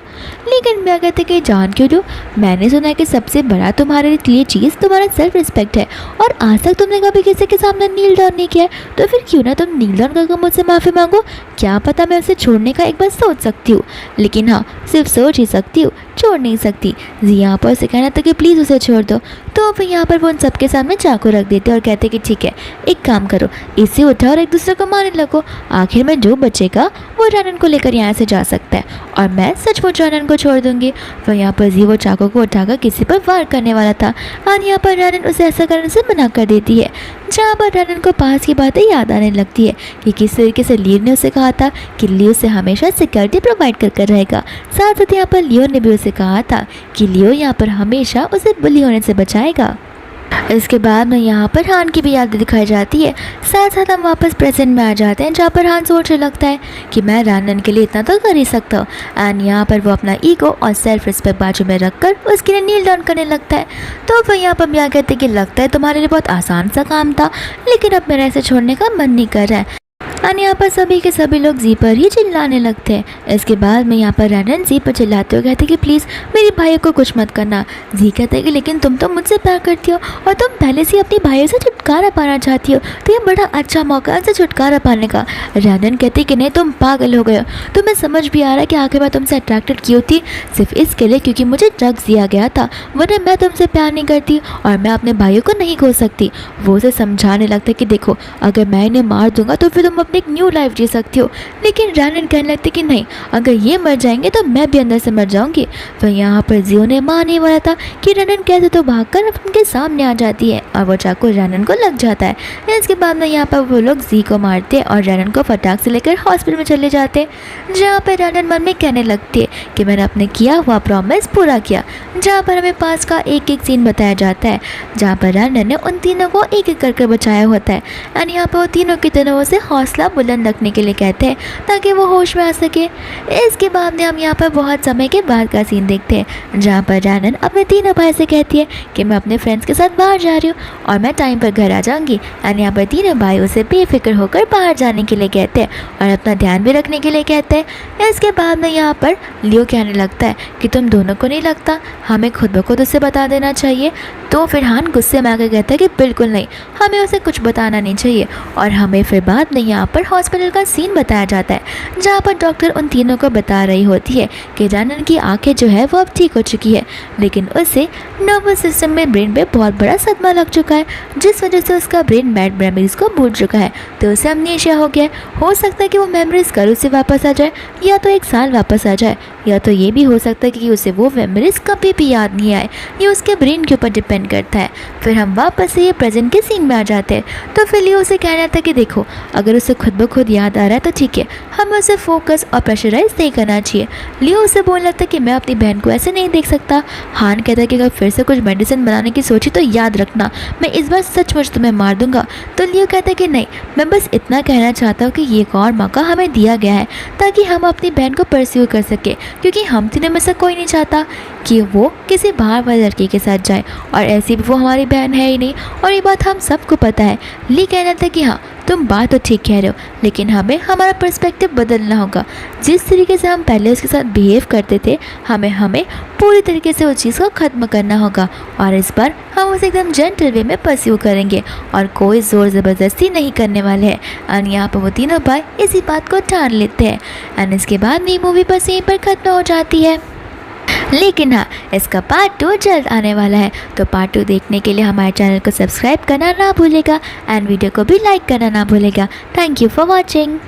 लेकिन मैं कहते कि जान क्यों दो, मैंने सुना है कि सबसे बड़ा तुम्हारे लिए चीज़ तुम्हारा सेल्फ रिस्पेक्ट है, और आज तक तुमने कभी किसी के सामने नील डाउन नहीं किया है, तो फिर क्यों ना तुम नील डाउन करके मुझसे माफ़ी मांगो। क्या पता मैं उसे छोड़ने का एक बार सोच सकती हूँ, लेकिन हाँ सिर्फ सोच ही सकती हूँ, छोड़ नहीं सकती। जी यहाँ पर उसे कहना था कि प्लीज़ उसे छोड़ दो। तो फिर यहाँ पर वो उन सबके सामने चाकू रख देते और कहते कि ठीक है एक काम करो, इसे उठाओ और एक दूसरे को मारने लगो, आखिर में जो बचेगा वो रानन को लेकर यहाँ से जा सकता है, और मैं सचमुच रानन को छोड़ दूंगी। फिर यहाँ पर जी वो चाकू को उठाकर किसी पर वार करने वाला था, और यहाँ पर रानन उसे ऐसा करने से मना कर देती है। जहाँ पर रानन को पास की बातें याद आने लगती है कि किस तरीके से लियो ने उसे कहा था कि लियो उसे हमेशा सिक्योरिटी प्रोवाइड करके रहेगा। साथ साथ यहाँ पर लियो ने भी उसे कहा था कि लियो यहाँ पर हमेशा उसे बुली होने से बचाएगा। इसके बाद में यहाँ पर हान की भी याद दिखाई जाती है। साथ साथ हम वापस प्रेजेंट में आ जाते हैं जहाँ पर हान सोचने लगता है कि मैं रानन के लिए इतना तो कर ही सकता हूँ, एंड यहाँ पर वो अपना ईगो और सेल्फ रिस्पेक्ट बाजू में रखकर उसके लिए नील डाउन करने लगता है। तो फिर यहाँ पर मियाँ कहते हैं कि लगता है तुम्हारे लिए बहुत आसान सा काम था, लेकिन अब मेरा इसे छोड़ने का मन नहीं कर रहा है। और यहाँ पर सभी के सभी लोग जी पर ही चिल्लाने लगते हैं। इसके बाद में यहाँ पर रानन जी पर चिल्लाते हुए कहते कि प्लीज़ मेरे भाइयों को कुछ मत करना। जी कहते हैं कि लेकिन तुम तो मुझसे प्यार करती हो और तुम पहले से अपने भाइयों से छुटकारा पाना चाहती हो, तो ये बड़ा अच्छा मौका है उनसे छुटकारा पाने का। रानन कहती कि नहीं तुम पागल हो गए हो, तुम्हें समझ भी आ रहा है कि आखिर मैं तुमसे अट्रैक्टेड क्यों थी, सिर्फ इसके लिए क्योंकि मुझे ड्रग्स दिया गया था, वरना मैं तुमसे प्यार नहीं करती और मैं अपने भाइयों को नहीं खो सकती। वो उसे समझाने लगता है कि देखो अगर मैं इन्हें मार दूंगा तो फिर तुम अपनी एक न्यू लाइफ जी सकती हो, लेकिन रानन कहने लगती कि नहीं अगर ये मर जाएंगे तो मैं भी अंदर से मर जाऊंगी। तो यहाँ पर जियो ने मानने वाला था कि रानन कैसे तो भागकर उनके सामने आ जाती है और वो चाकू रानन को लग जाता है। इसके बाद में यहाँ पर वो लोग जी को मारते हैं और रानन को फटाक से लेकर हॉस्पिटल में चले जाते हैं, जहाँ पर रानन मन में कहने लगती है कि मैंने अपने किया हुआ प्रॉमिस पूरा किया। जहाँ पर हमें पास का एक एक सीन बताया जाता है जहाँ पर रानन ने उन तीनों को एक एक करके बचाया होता है, एंड यहाँ पर वो तीनों की तीनों से हौसला बुलंद रखने के लिए कहते हैं ताकि वो होश में आ सके। इसके बाद में हम यहाँ पर बहुत समय के बाद का सीन देखते हैं जहाँ पर रानन अपने तीनों भाई से कहती है कि मैं अपने फ्रेंड्स के साथ बाहर जा रही हूँ और मैं टाइम पर घर आ जाऊँगी, एंड यहाँ पर तीनों भाई उसे बेफिक्र होकर बाहर जाने के लिए कहते हैं और अपना ध्यान भी रखने के लिए कहते हैं। इसके बाद में यहाँ पर लियो कहने लगता है कि तुम दोनों को नहीं लगता हमें खुद ब खुद उसे बता देना चाहिए। तो फिर हान गुस्से में आकर कहता है कि बिल्कुल नहीं, हमें उसे कुछ बताना नहीं चाहिए। और हमें फिर बाद में यहाँ पर हॉस्पिटल का सीन बताया जाता है जहाँ पर डॉक्टर उन तीनों को बता रही होती है कि रानन की आंखें जो है वो अब ठीक हो चुकी है, लेकिन उसे नर्वस सिस्टम में ब्रेन पे बहुत बड़ा सदमा लग चुका है, जिस वजह से उसका ब्रेन बैड मेमोरीज को भूल चुका है, तो उसे अमनेशिया हो गया है। हो सकता है कि वो मेमोरीज कल उसे वापस आ जाए, या तो 1 साल वापस आ जाए, या तो ये भी हो सकता है कि उसे वो मेमोरीज कभी भी याद नहीं आए। ये उसके ब्रेन के ऊपर डिपेंड करता है। फिर हम वापस से ये प्रेजेंट के सीन में आ जाते हैं। तो फिर लियो उसे कहना था कि देखो अगर उसे खुद ब खुद याद आ रहा है तो ठीक है, हमें उसे फोकस और प्रेशराइज नहीं करना चाहिए। लियो उसे बोलने लगता है कि मैं अपनी बहन को ऐसे नहीं देख सकता। हान कहता है कि अगर फिर से कुछ मेडिसिन बनाने की सोची तो याद रखना, मैं इस बार सचमुच तुम्हें मार दूंगा। तो लियो कहता है कि नहीं, मैं बस इतना कहना चाहता हूँ कि ये एक और मौका हमें दिया गया है ताकि हम अपनी बहन को परस्यू कर सके, क्योंकि हम तीनों में से कोई नहीं चाहता कि वो किसी बाहर वाले लड़के के साथ जाए, और ऐसी भी वो हमारी बहन है ही नहीं, और ये बात हम सबको पता है। ली कहना था कि हाँ तुम बात तो ठीक कह रहे हो, लेकिन हमें हमारा पर्सपेक्टिव बदलना होगा। जिस तरीके से हम पहले उसके साथ बिहेव करते थे, हमें पूरी तरीके से उस चीज़ को ख़त्म करना होगा, और इस बार हम उसे एकदम जेंटल वे में परस्यू करेंगे और कोई ज़ोर ज़बरदस्ती नहीं करने वाले हैं। एंड यहाँ पर वो तीनों भाई इसी बात को ठान लेते हैं। एंड इसके बाद ये मूवी बस यहीं पर ख़त्म हो जाती है। लेकिन हाँ, इसका पार्ट 2 जल्द आने वाला है, तो पार्ट 2 देखने के लिए हमारे चैनल को सब्सक्राइब करना ना भूलेगा एंड वीडियो को भी लाइक करना ना भूलेगा। Thank you for watching.